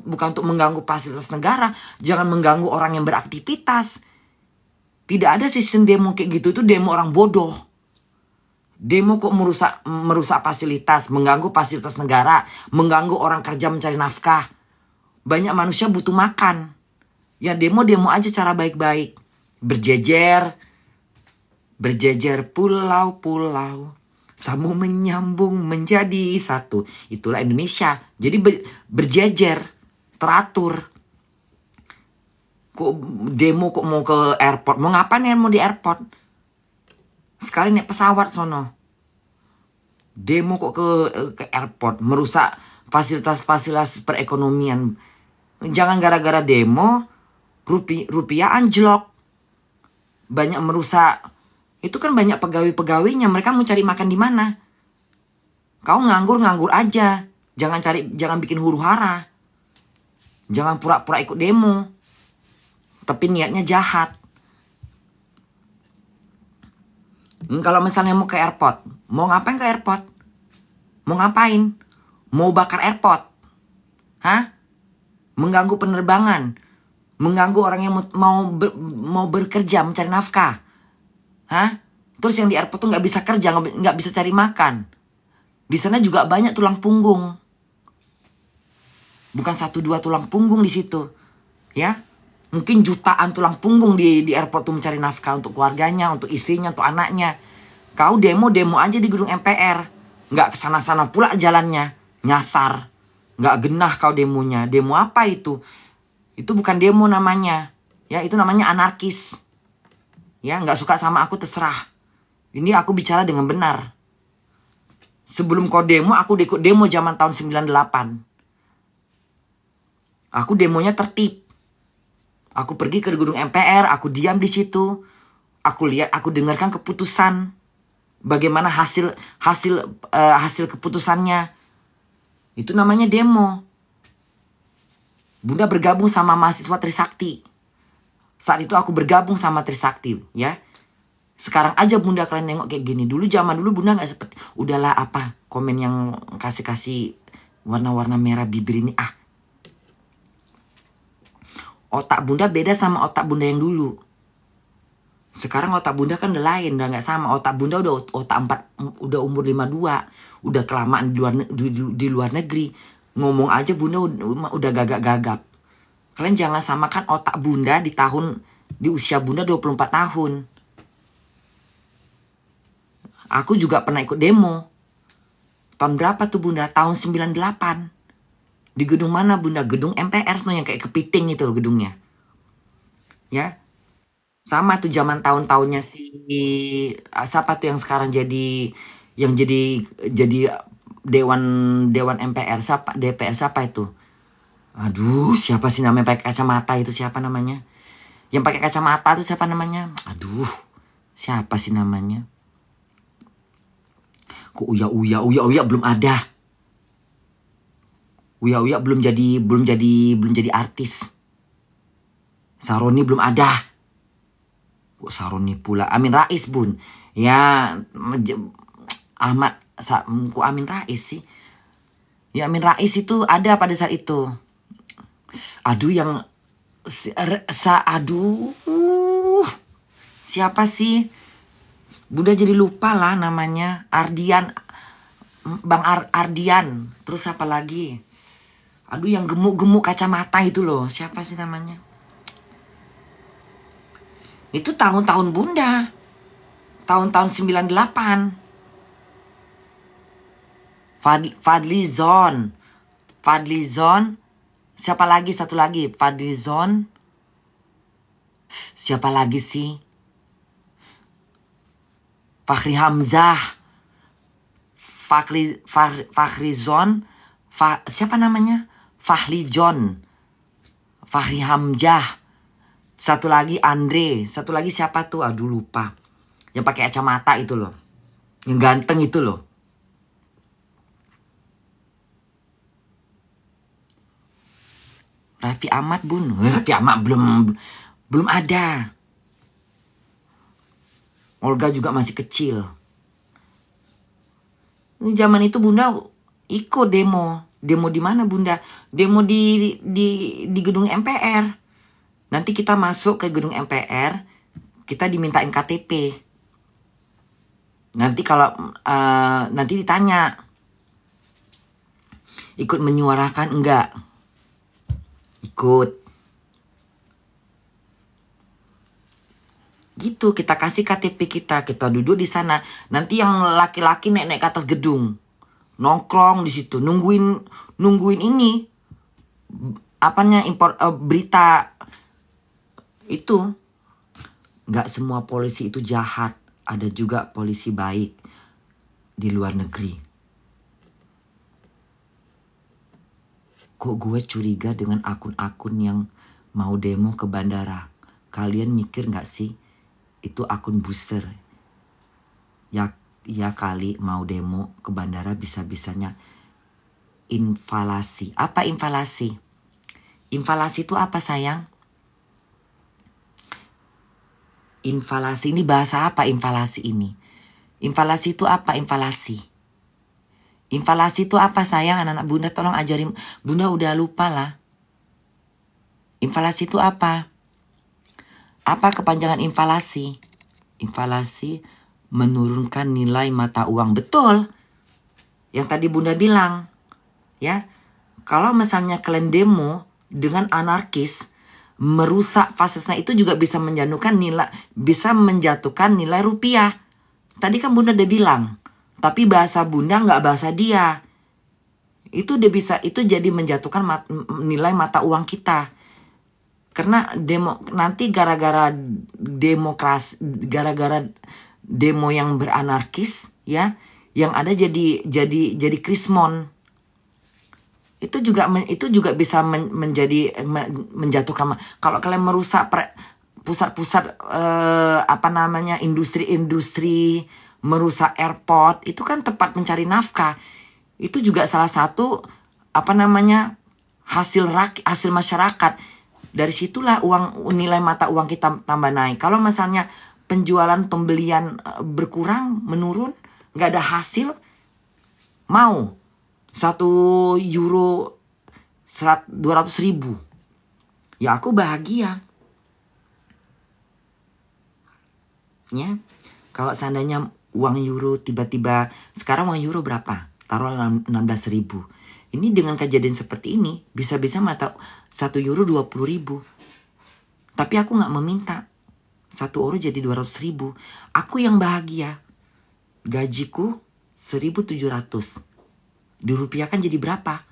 bukan untuk mengganggu fasilitas negara, jangan mengganggu orang yang beraktivitas. Tidak ada sistem demo kayak gitu, itu demo orang bodoh. Demo kok merusak fasilitas, mengganggu fasilitas negara, mengganggu orang kerja mencari nafkah. Banyak manusia butuh makan. Ya demo aja cara baik-baik. Berjejer pulau-pulau, sambung menyambung menjadi satu. Itulah Indonesia. Jadi berjejer, teratur. Kok demo kok mau ke airport? Mau ngapain ya mau di airport? Sekali naik pesawat sono. Demo kok ke airport, merusak fasilitas perekonomian. Jangan gara-gara demo rupiah anjlok. Banyak merusak. Itu kan banyak pegawai-pegawainya, mereka mau cari makan di mana? Kau nganggur aja. Jangan bikin huru-hara. Jangan pura-pura ikut demo. Tapi niatnya jahat. Kalau misalnya mau ke airport, mau ngapain ke airport? Mau ngapain? Mau bakar airport? Hah? Mengganggu penerbangan, mengganggu orang yang mau bekerja mencari nafkah. Hah? Terus yang di airport tuh nggak bisa kerja, nggak bisa cari makan. Di sana juga banyak tulang punggung. Bukan 1-2 tulang punggung di situ. Ya, mungkin jutaan tulang punggung di airport tuh mencari nafkah untuk keluarganya, untuk istrinya, untuk anaknya. Kau demo aja di gedung MPR. Nggak kesana-sana pula jalannya. Nyasar. Nggak genah kau demonya. Demo apa itu? Itu bukan demo namanya. Ya, itu namanya anarkis. Ya, nggak suka sama aku terserah. Ini aku bicara dengan benar. Sebelum kau demo, aku ikut demo zaman tahun 98. Aku demonya tertib. Aku pergi ke gedung MPR, aku diam di situ. Aku lihat, aku dengarkan keputusan. Bagaimana hasil keputusannya. Itu namanya demo. Bunda bergabung sama mahasiswa Trisakti. Saat itu aku bergabung sama Trisakti, ya. Sekarang aja Bunda kalian nengok kayak gini. Zaman dulu Bunda gak seperti, udahlah apa, komen yang kasih warna-warna merah bibir ini. Otak Bunda beda sama otak Bunda yang dulu. Sekarang otak Bunda kan udah lain, udah gak sama. Otak Bunda udah umur 52. Udah kelamaan di luar negeri. Ngomong aja Bunda udah gagap-gagap. Kalian jangan samakan otak Bunda di usia Bunda 24 tahun. Aku juga pernah ikut demo. Tahun berapa tuh Bunda? Tahun 98. Di gedung mana Bunda? Gedung MPR yang kayak kepiting itu loh gedungnya. Ya. Sama tuh zaman tahun-tahunnya siapa tuh yang sekarang jadi dewan MPR siapa? DPR siapa itu? Aduh, siapa sih namanya pakai kacamata itu, siapa namanya? Yang pakai kacamata itu siapa namanya? Aduh, siapa sih namanya? Kok Uya belum ada. Uya belum jadi artis. Saroni belum ada. Kok Saroni pula? Amin Rais Bun. Ya kok Amin Rais sih? Ya Amin Rais itu ada pada saat itu. Aduh siapa sih? Bunda jadi lupa lah namanya. Ardian, Bang Ardian. Terus apa lagi? Aduh yang gemuk-gemuk kacamata itu loh. Siapa sih namanya? Itu tahun-tahun Bunda. Tahun-tahun 98. Fadli Zon. Siapa lagi? Satu lagi. Fadli Zon. Siapa lagi sih? Fahri Hamzah. Fahri Zon. Siapa namanya? Fahli John. Fahri Hamzah. Satu lagi Andre. Satu lagi siapa tuh? Aduh lupa. Yang pakai kacamata itu loh. Yang ganteng itu loh. Raffi Ahmad Bun. Raffi Ahmad Belum ada. Olga juga masih kecil. Zaman itu Bunda ikut demo. Demo di mana Bunda? Demo di gedung MPR. Nanti kita masuk ke gedung MPR, kita dimintain KTP. Nanti kalau nanti ditanya, ikut menyuarakan enggak? Ikut. Gitu, kita kasih KTP kita duduk di sana. Nanti yang laki-laki naik ke atas gedung, nongkrong di situ, nungguin ini, apanya berita itu. Nggak semua polisi itu jahat, ada juga polisi baik di luar negeri. Kok gue curiga dengan akun-akun yang mau demo ke bandara? Kalian mikir nggak sih? Itu akun booster. Ya kali mau demo ke bandara bisa-bisanya inflasi. Apa inflasi? Inflasi itu apa sayang? Inflasi ini bahasa apa inflasi ini? Inflasi itu apa inflasi? Inflasi itu apa sayang? Anak-anak Bunda tolong ajarin. Bunda udah lupa lah. Inflasi itu apa? Apa kepanjangan inflasi? Inflasi menurunkan nilai mata uang. Betul. Yang tadi Bunda bilang. Ya. Kalau misalnya kalian demo dengan anarkis, merusak fasisnya itu juga bisa menjatuhkan nilai rupiah. Tadi kan Bunda udah bilang. Tapi bahasa Bunda nggak bahasa dia. Itu udah bisa, itu jadi menjatuhkan nilai mata uang kita. Karena nanti gara-gara demo yang beranarkis ya, yang ada jadi krismon. Itu juga bisa menjatuhkan. Kalau kalian merusak pusat-pusat industri-industri, merusak airport, itu kan tempat mencari nafkah. Itu juga salah satu hasil masyarakat. Dari situlah nilai mata uang kita tambah naik. Kalau misalnya pembelian berkurang, menurun, nggak ada hasil, mau 1 euro 200.000, ya aku bahagia. Ya, kalau seandainya uang euro tiba-tiba, sekarang uang euro berapa? Taruh 16.000. Ini dengan kejadian seperti ini, bisa-bisa 1 euro 20.000. Tapi aku gak meminta 1 euro jadi 200.000. Aku yang bahagia. Gajiku 1.700. Dirupiahkan jadi berapa?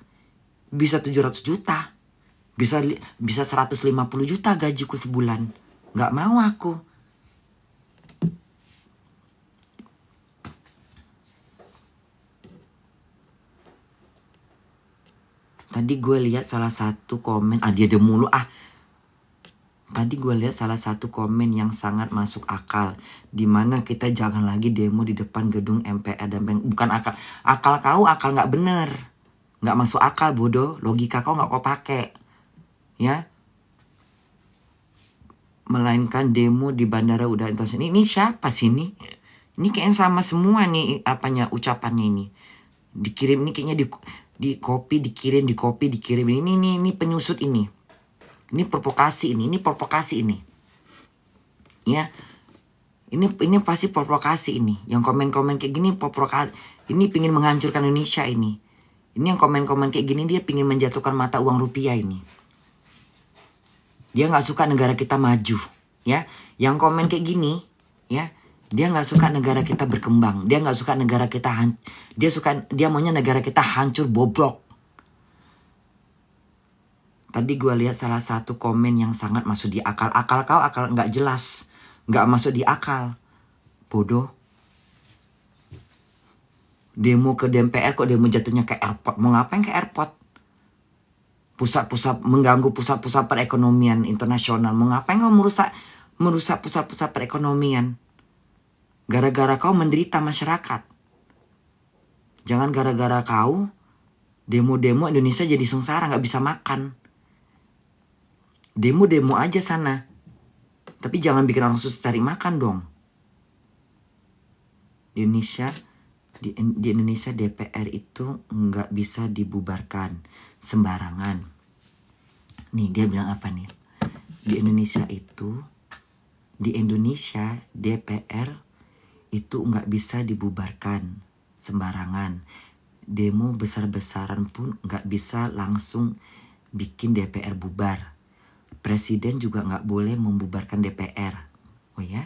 Bisa 700 juta. Bisa 150 juta gajiku sebulan. Gak mau aku. Tadi gue lihat salah satu komen, dia mulu Tadi gue lihat salah satu komen yang sangat masuk akal, dimana kita jangan lagi demo di depan gedung MPR dan bukan akal. Akal kau akal nggak bener, nggak masuk akal bodoh. Logika kau nggak kau pakai, ya. Melainkan demo di bandara udara internasional. Ini siapa sih ini? Ini kayaknya sama semua nih ucapannya ini. Dikirim ini kayaknya di copy dikirim, di copy dikirim. Ini penyusut ini. Ini provokasi ini. Ya. Ini pasti provokasi ini. Yang komen-komen kayak gini provokasi. Ini pingin menghancurkan Indonesia ini. Ini yang komen-komen kayak gini dia pingin menjatuhkan mata uang rupiah ini. Dia nggak suka negara kita maju, ya. Yang komen kayak gini, ya. Dia nggak suka negara kita berkembang. Dia nggak suka negara kita dia maunya negara kita hancur bobrok. Tadi gue lihat salah satu komen yang sangat masuk di akal. Akal kau akal nggak jelas, nggak masuk di akal. Bodoh. Demo ke DPR kok demo jatuhnya ke airport. Mau ngapain ke airport? Mengganggu pusat-pusat perekonomian internasional. Mau ngapain kau merusak pusat-pusat perekonomian? Gara-gara kau menderita masyarakat. Jangan gara-gara kau demo-demo Indonesia jadi sengsara, nggak bisa makan. Demo-demo aja sana. Tapi jangan bikin orang susah cari makan dong. Di Indonesia DPR itu nggak bisa dibubarkan sembarangan. Nih dia bilang apa nih? Di Indonesia DPR itu nggak bisa dibubarkan sembarangan. Demo besar-besaran pun nggak bisa langsung bikin DPR bubar. Presiden juga nggak boleh membubarkan DPR. Oh ya?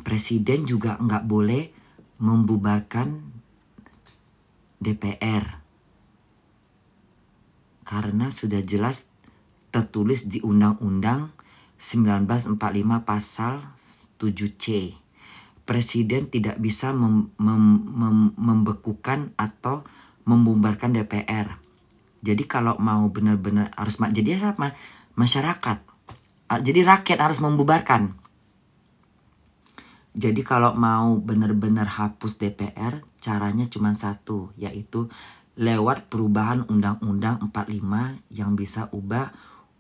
Presiden juga nggak boleh membubarkan DPR. Karena sudah jelas tertulis di Undang-Undang 1945 pasal 7C. Presiden tidak bisa membekukan atau membubarkan DPR. Jadi kalau mau benar-benar harus jadi apa? Masyarakat. Jadi rakyat harus membubarkan. Jadi kalau mau benar-benar hapus DPR, caranya cuma satu, yaitu lewat perubahan Undang-Undang 45 yang bisa ubah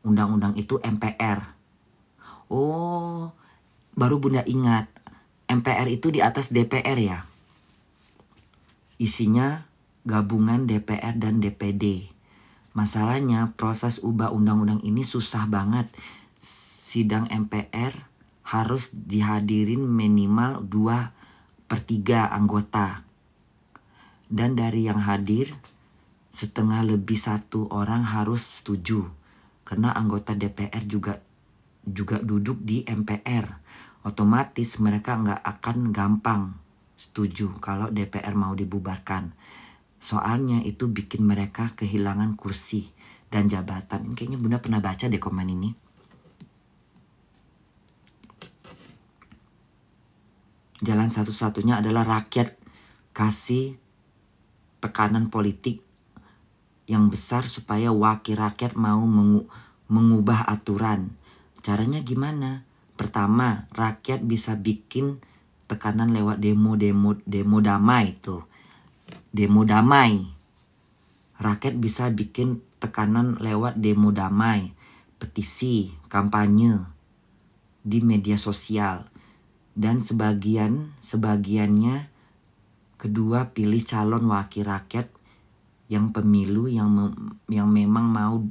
undang-undang itu MPR. Oh, baru Bunda ingat. MPR itu di atas DPR ya. Isinya gabungan DPR dan DPD. Masalahnya proses ubah undang-undang ini susah banget. Sidang MPR harus dihadirin minimal 2/3 anggota. Dan dari yang hadir, setengah lebih 1 orang harus setuju. Karena anggota DPR juga duduk di MPR. Otomatis mereka nggak akan gampang setuju kalau DPR mau dibubarkan. Soalnya itu bikin mereka kehilangan kursi dan jabatan. Kayaknya Bunda pernah baca deh komen ini. Jalan satu-satunya adalah rakyat kasih tekanan politik yang besar supaya wakil rakyat mau mengubah aturan. Caranya gimana? Pertama, rakyat bisa bikin tekanan lewat demo damai itu. Demo damai. Rakyat bisa bikin tekanan lewat demo damai, petisi, kampanye di media sosial. Dan sebagiannya kedua pilih calon wakil rakyat yang pemilu yang memang mau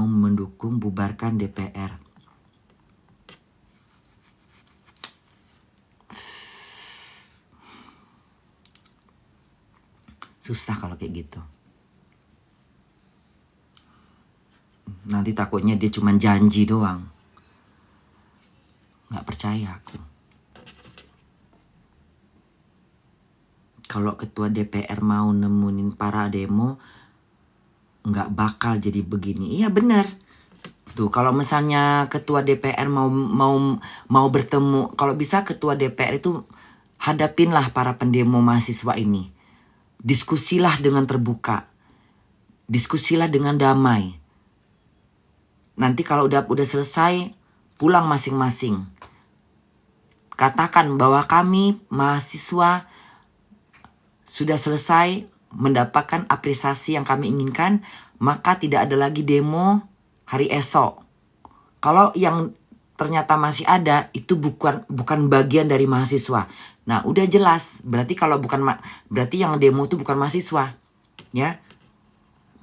mendukung bubarkan DPR. Susah kalau kayak gitu. Nanti takutnya dia cuma janji doang. Nggak percaya aku. Kalau ketua DPR mau nemuin para demo, nggak bakal jadi begini. Iya benar. Tuh kalau misalnya ketua DPR mau bertemu, kalau bisa ketua DPR itu hadapinlah para pendemo mahasiswa ini. Diskusilah dengan terbuka. Diskusilah dengan damai. Nanti kalau udah selesai, pulang masing-masing. Katakan bahwa kami mahasiswa sudah selesai mendapatkan apresiasi yang kami inginkan, maka tidak ada lagi demo hari esok. Kalau yang ternyata masih ada, itu bukan bagian dari mahasiswa. Nah, udah jelas. Berarti berarti yang demo itu bukan mahasiswa. Ya.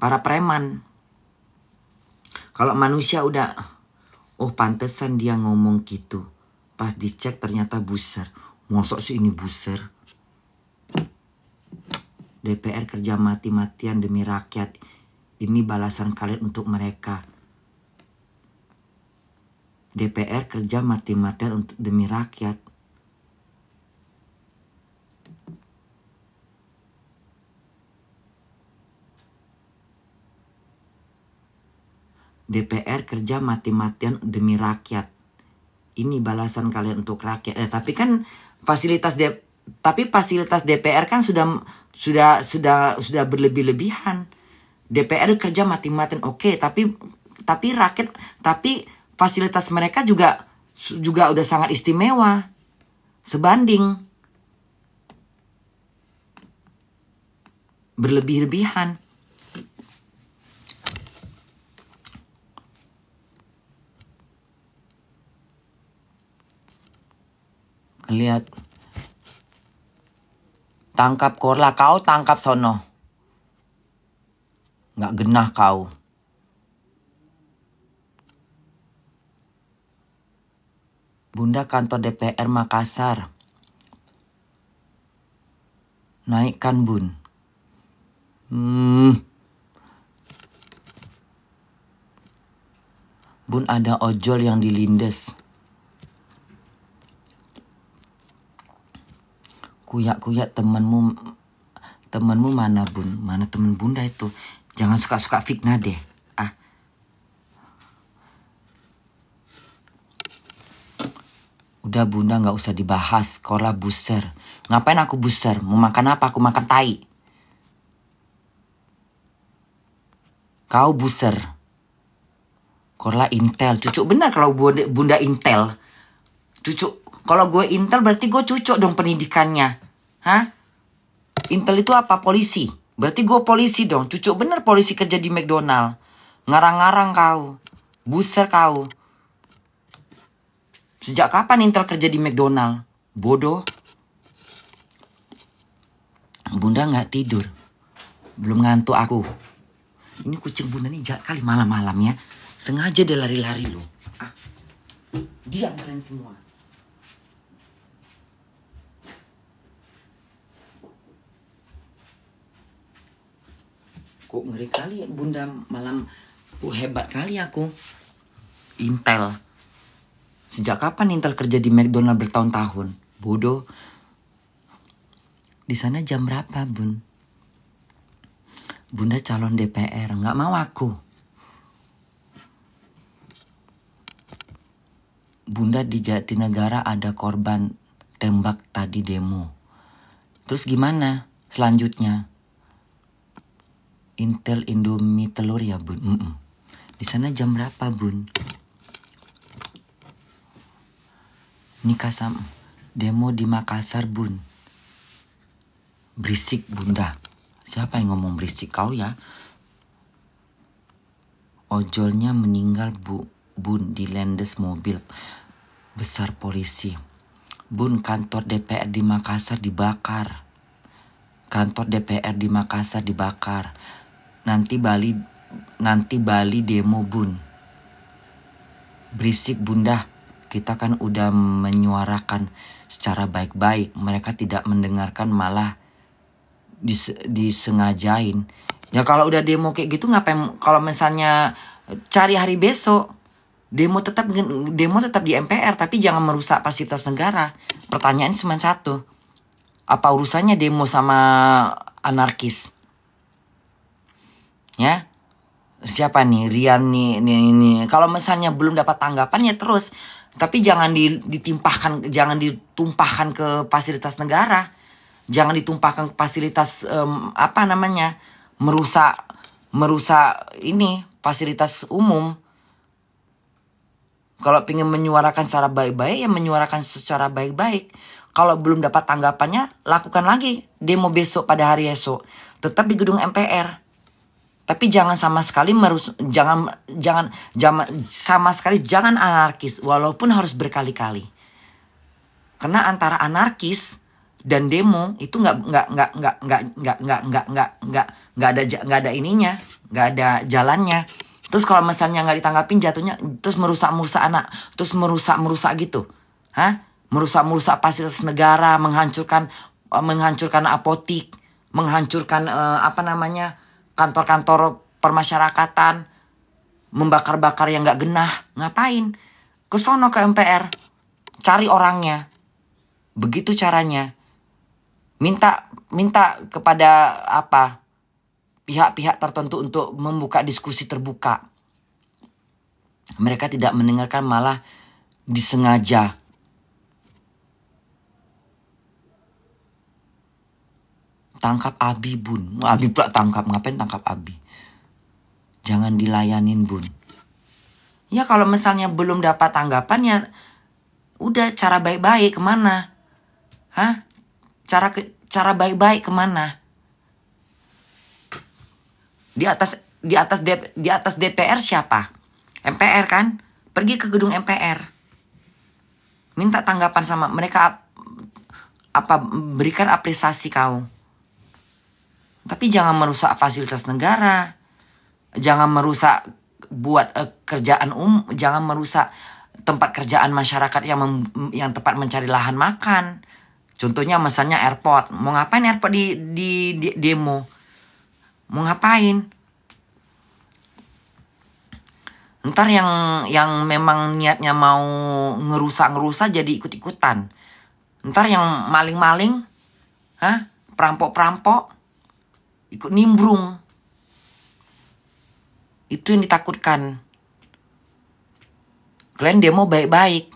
Para preman. Kalau manusia udah, oh pantesan dia ngomong gitu. Pas dicek ternyata buser. Mosok sih ini buser? DPR kerja mati-matian demi rakyat. Ini balasan kalian untuk mereka. DPR kerja mati-matian demi rakyat. DPR kerja mati-matian demi rakyat. Ini balasan kalian untuk rakyat. Tapi kan fasilitas DPR kan sudah berlebih-lebihan. DPR kerja mati-matian oke, tapi rakyat, tapi fasilitas mereka juga udah sangat istimewa. Sebanding. Berlebih-lebihan. Lihat. Tangkap Korla, kau tangkap sono. Nggak genah kau. Bunda kantor DPR Makassar. Naikkan Bun. Bun ada ojol yang dilindes. Kuyak-kuyak temanmu mana Bun? Mana teman Bunda itu? Jangan suka-suka fitnah deh. Udah Bunda nggak usah dibahas. Korla buser. Ngapain aku buser? Mau makan apa? Aku makan tai. Kau buser. Korla intel. Cucuk benar kalau Bunda intel. Cucuk. Kalau gue intel berarti gue cucuk dong pendidikannya. Hah? Intel itu apa? Polisi. Berarti gue polisi dong. Cucuk bener polisi kerja di McDonald. Ngarang-ngarang kau. Buser kau. Sejak kapan Intel kerja di McDonald? Bodoh. Bunda nggak tidur. Belum ngantuk aku. Ini kucing Bunda nih jahat kali malam-malam ya. Sengaja dia lari-lari loh. Diam kalian semua. Kok ngeri kali ya Bunda malam. Hebat kali aku. Intel. Sejak kapan Intel kerja di McDonald bertahun-tahun? Bodoh. Di sana jam berapa Bun? Bunda calon DPR. Nggak mau aku. Bunda di Jatinegara ada korban tembak tadi demo. Terus gimana selanjutnya? Intel Indomie telur ya Bun? Di sana jam berapa Bun? Nikah sama demo di Makassar Bun. Berisik Bunda. Siapa yang ngomong berisik? Kau ya? Ojolnya meninggal Bun di landas mobil besar polisi. Bun kantor DPR di Makassar dibakar. Kantor DPR di Makassar dibakar. Nanti Bali demo Bun. Berisik Bunda. Kita kan udah menyuarakan secara baik-baik. Mereka tidak mendengarkan malah disengajain. Ya kalau udah demo kayak gitu ngapain? Kalau misalnya cari hari besok. Demo tetap di MPR. Tapi jangan merusak fasilitas negara. Pertanyaan cuma satu. Apa urusannya demo sama anarkis? Ya, siapa nih? Rian nih. Kalau misalnya belum dapat tanggapan ya terus. Tapi jangan ditumpahkan ke fasilitas negara. Jangan ditumpahkan ke fasilitas merusak ini fasilitas umum. Kalau pengen menyuarakan secara baik-baik ya menyuarakan secara baik-baik. Kalau belum dapat tanggapannya lakukan lagi demo besok pada hari esok. Tetap di gedung MPR. Tapi jangan sama sekali jangan anarkis walaupun harus berkali-kali. Karena antara anarkis dan demo itu nggak ada ininya, nggak ada jalannya. Terus kalau misalnya nggak ditanggapin jatuhnya terus merusak anak, terus merusak gitu. Merusak fasilitas negara, menghancurkan apotik, menghancurkan kantor-kantor permasyarakatan, membakar-bakar yang nggak genah. Ngapain? Kesono ke MPR, cari orangnya. Begitu caranya. Minta kepada pihak-pihak tertentu untuk membuka diskusi terbuka. Mereka tidak mendengarkan, malah disengaja. Tangkap Abi Bun. Abi pula tangkap. Ngapain tangkap Abi? Jangan dilayanin Bun. Ya kalau misalnya belum dapat tanggapan ya udah cara baik-baik kemana? Cara baik-baik kemana? Di atas DPR siapa? MPR kan? Pergi ke gedung MPR. Minta tanggapan sama mereka. berikan apresiasi kau. Tapi jangan merusak fasilitas negara. Jangan merusak buat kerjaan jangan merusak tempat kerjaan masyarakat yang tempat mencari lahan makan. Contohnya misalnya airport. Mau ngapain airport di demo? Mau ngapain? Ntar yang memang niatnya mau ngerusak jadi ikut-ikutan. Ntar yang maling-maling, perampok-perampok, ikut nimbrung. Itu yang ditakutkan. Kalian demo baik-baik,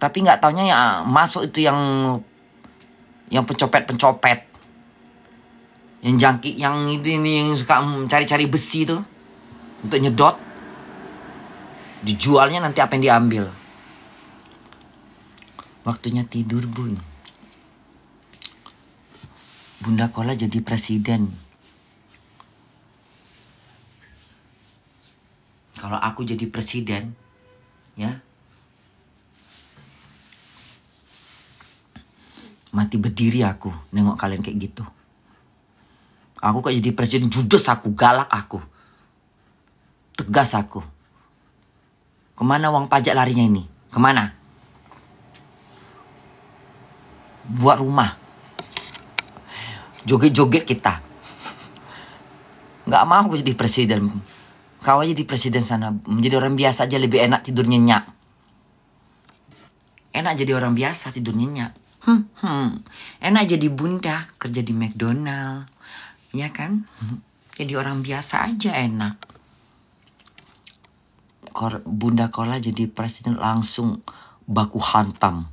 tapi nggak taunya ya masuk itu yang pencopet-pencopet, yang jangki, yang ini yang suka cari-cari besi tuh untuk nyedot. Dijualnya nanti apa yang diambil. Waktunya tidur, Bun. Bunda Kola jadi presiden. Kalau aku jadi presiden, ya, mati berdiri aku nengok kalian kayak gitu. Aku kok jadi presiden, judes aku, galak aku, tegas aku. Kemana uang pajak larinya ini? Kemana? Buat rumah. Joget-joget kita. Nggak mau aku jadi presiden. Kau aja di presiden sana. Menjadi orang biasa aja lebih enak tidur nyenyak. Enak jadi orang biasa tidur nyenyak. Enak jadi bunda kerja di McDonald. Ya kan? Jadi orang biasa aja enak. Bunda Kola jadi presiden langsung baku hantam.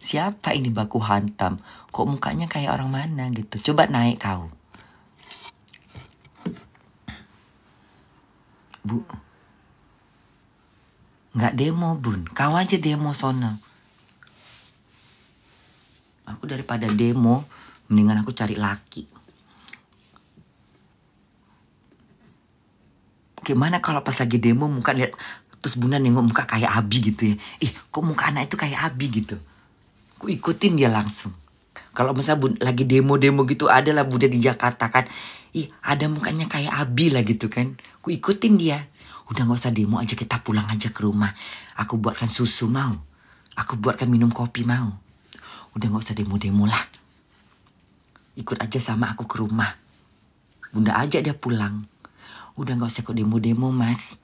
Siapa ini baku hantam? Kok mukanya kayak orang mana gitu? Coba naik kau. Bu, nggak demo, Bun. Kau aja demo sono. Aku daripada demo, mendingan aku cari laki. Gimana kalau pas lagi demo muka lihat, terus Bunda nengok muka kayak Abi gitu ya. Kok muka anak itu kayak Abi gitu. Ku ikutin dia langsung. Kalau misalnya lagi demo-demo gitu, ada lah Bunda di Jakarta kan. Ada mukanya kayak Abi lah gitu kan. Ku ikutin dia. Udah gak usah demo aja, kita pulang aja ke rumah. Aku buatkan susu mau. Aku buatkan minum kopi mau. Udah gak usah demo-demo lah. Ikut aja sama aku ke rumah. Bunda ajak dia pulang. Udah gak usah kok demo-demo, Mas.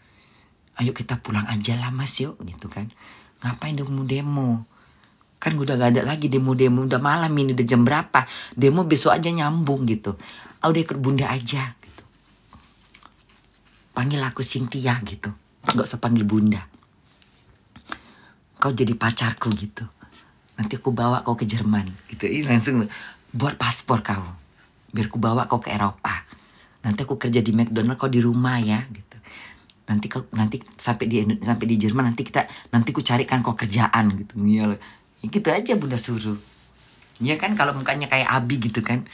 Ayo kita pulang aja lah, Mas, yuk. Gitu kan. Ngapain demo-demo? Kan udah gak ada lagi demo-demo. Udah malam ini, udah jam berapa. Demo besok aja nyambung gitu. Udah ikut Bunda aja gitu. Panggil aku Cynthia gitu. Gak usah panggil Bunda. Kau jadi pacarku gitu. Nanti aku bawa kau ke Jerman gitu. Langsung buat paspor kau. Biar aku bawa kau ke Eropa. Nanti aku kerja di McDonald, kau di rumah ya gitu. Nanti sampai di Jerman nanti ku carikan kau kerjaan gitu. Iya. Gitu aja Bunda suruh. Iya kan, kalau mukanya kayak Abi gitu kan.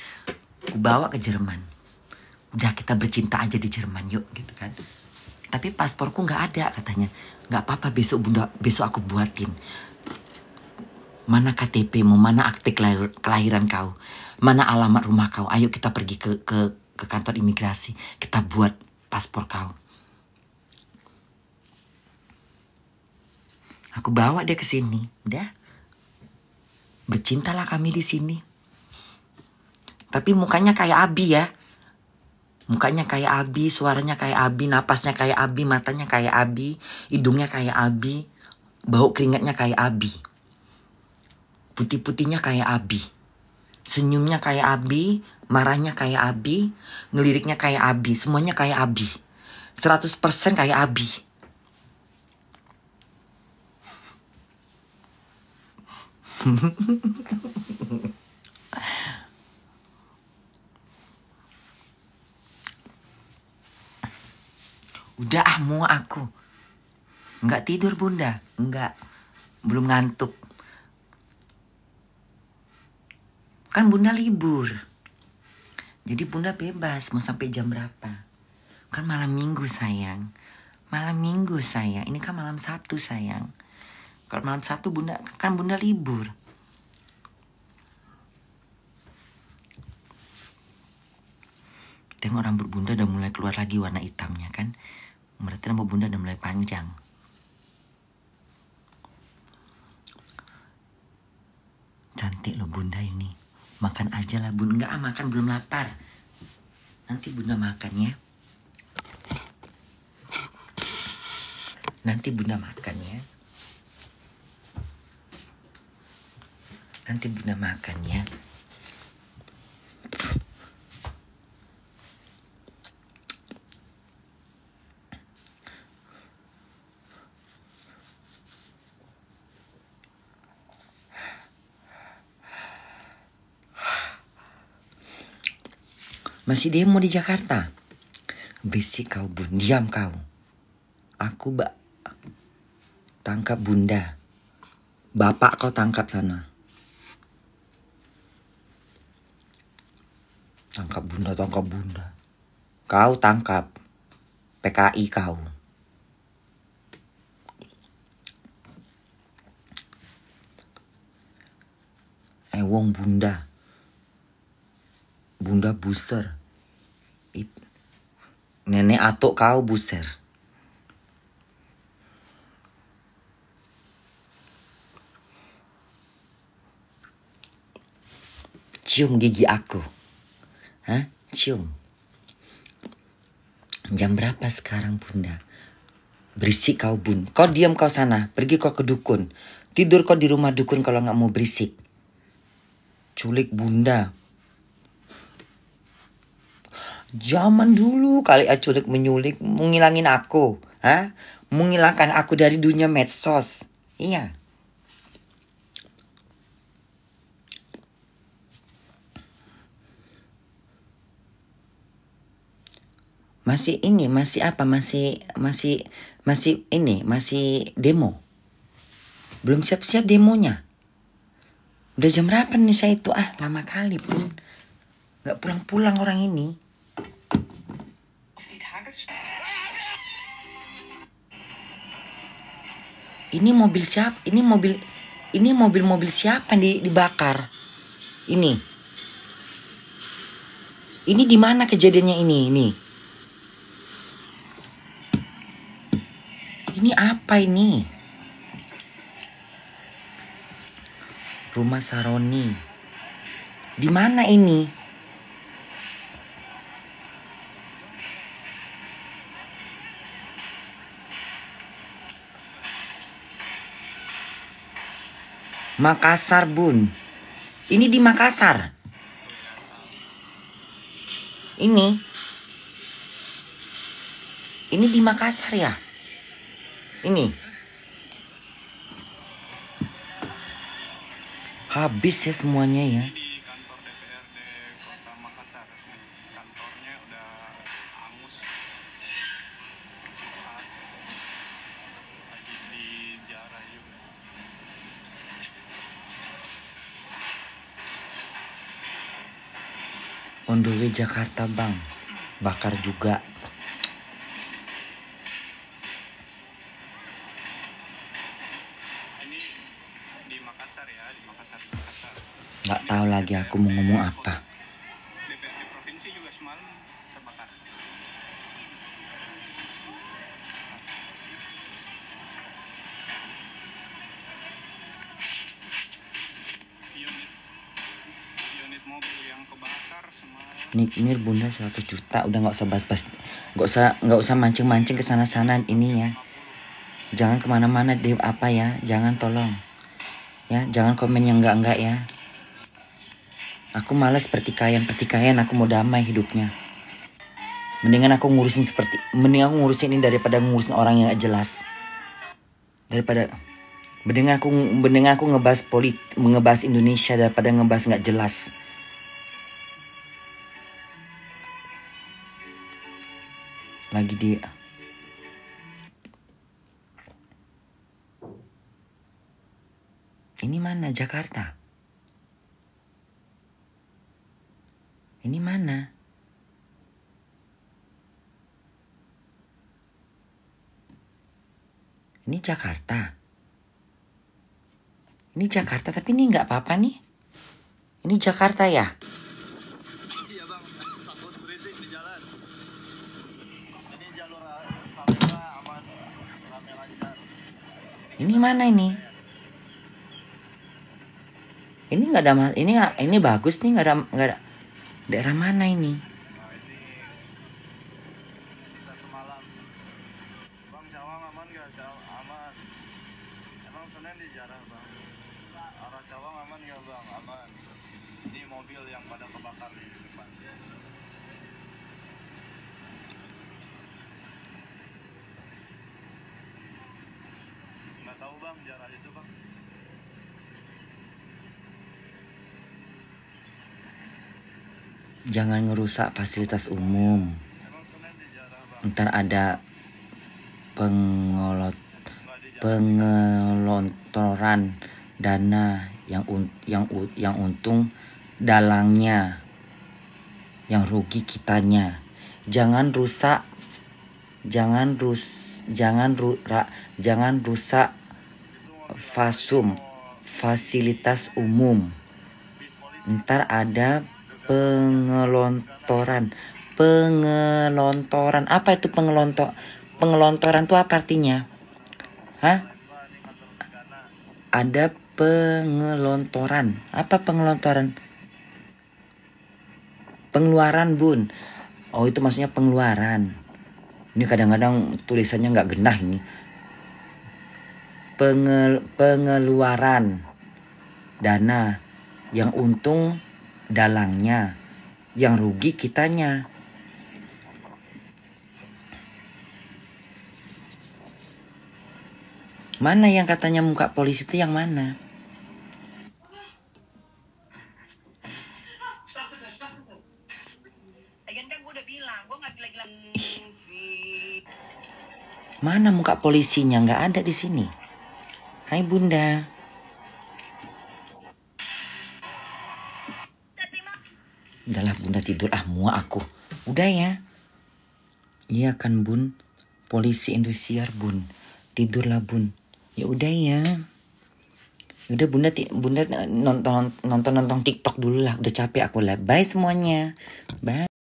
Aku bawa ke Jerman. Udah kita bercinta aja di Jerman yuk gitu kan. Tapi pasporku nggak ada katanya. Nggak apa-apa, besok aku buatin. Mana KTP-mu, mana akte kelahiran kau, mana alamat rumah kau. Ayo kita pergi ke kantor imigrasi. Kita buat paspor kau. Aku bawa dia ke sini. Udah. Bercintalah kami di sini. Tapi mukanya kayak Abi ya. Mukanya kayak Abi, suaranya kayak Abi, napasnya kayak Abi, matanya kayak Abi, hidungnya kayak Abi, bau keringatnya kayak Abi. Putih-putihnya kayak Abi. Senyumnya kayak Abi, marahnya kayak Abi, ngeliriknya kayak Abi, semuanya kayak Abi. 100% kayak Abi. Udah muak aku. Enggak tidur Bunda. Enggak. Belum ngantuk. Kan Bunda libur. Jadi Bunda bebas mau sampai jam berapa. Kan malam minggu sayang. Malam minggu sayang. Ini kan malam Sabtu sayang. Kalau malam Sabtu Bunda libur. Tengok rambut bunda udah mulai keluar lagi warna hitamnya kan. Berarti rambut bunda udah mulai panjang. Cantik loh bunda ini. Makan aja lah bunda. Enggak makan, belum lapar. Nanti bunda makan ya. Nanti bunda makan ya. Nanti bunda makan ya. Masih demo di Jakarta. Berisik kau bun, diam kau. Aku tangkap bunda. Bapak kau tangkap sana. Tangkap bunda, tangkap bunda. Kau tangkap. PKI kau. Wong bunda. Bunda buser. Nenek atuk kau buser. Cium gigi aku. Hah? Cium. Jam berapa sekarang bunda? Berisik kau bun. Kau diam kau sana. Pergi kau ke dukun. Tidur kau di rumah dukun kalau nggak mau berisik. Culik bunda. Zaman dulu kali aculik menyulik, menghilangin aku, menghilangkan aku dari dunia medsos. Iya. Masih ini, masih apa? Masih ini, masih demo. Belum siap-siap demonya. Udah jam berapa nih saya itu? Lama kali pun. Gak pulang-pulang orang ini. Ini mobil siapa? Ini mobil siapa yang dibakar? Ini di mana kejadiannya ini? Ini apa ini? Rumah Saroni. Di mana ini? Makassar bun. Ini di Makassar. Ini di Makassar ya. Ini. Habis ya semuanya ya. Di kantor DPRD Kota Makassar. Kantornya udah angus. Lagi dijarah juga. On the way Jakarta bang. Bakar juga. Ini di Makassar ya, di Makassar. Gak tahu lagi aku mau ngomong apa. DPRD provinsi juga semalam terbakar. Unit mobil yang kebakar semalam. Nikmir bunda 100 juta. Udah gak usah bahas-bahas. Gak usah mancing-mancing ke sana-sana ini ya. Jangan kemana-mana deh apa ya. Jangan tolong. Ya, jangan komen yang enggak ya. Aku malas pertikaian. Aku mau damai hidupnya. Mendingan aku ngurusin ini daripada ngurusin orang yang gak jelas. Mendingan aku ngebahas Indonesia daripada ngebahas nggak jelas. Lagi di ini mana Jakarta? Ini mana? Ini Jakarta. Ini Jakarta, tapi ini nggak apa-apa nih. Ini Jakarta ya? Iya bang, takut berisik di jalan. Ini mana ini? Ini nggak ada ini bagus nih, nggak ada. Daerah mana ini? Nah ini sisa semalam. Bang Cawang aman gak? Aman. Emang Senen dijarah bang. Arah Cawang aman gak bang? Aman. Ini mobil yang pada kebakar di depan. Nggak tahu bang jarah itu bang. Jangan ngerusak fasilitas umum. Emang Senen dijarah bang. Ntar ada Nggak dijarah. pengelontoran dana yang untung dalangnya, yang rugi kitanya. Jangan rusak fasilitas umum. Ntar ada pengelontoran. Apa itu pengelontoran tuh apa artinya? Hah? Ada pengelontoran. Apa pengelontoran? Pengeluaran bun. Oh itu maksudnya pengeluaran. Ini kadang-kadang tulisannya nggak genah ini. Pengeluaran dana, yang untung dalangnya, yang rugi kitanya. Mana yang katanya muka polisi itu yang mana? Mana muka polisinya? Nggak ada di sini. Hai bunda. Udahlah bunda tidur, muak aku. Udah ya. Iya kan bun. Polisi Indosiar bun. Tidurlah bun. Ya udah ya. Udah bunda nonton TikTok dulu lah. Udah capek aku lah. Bye semuanya. Bye.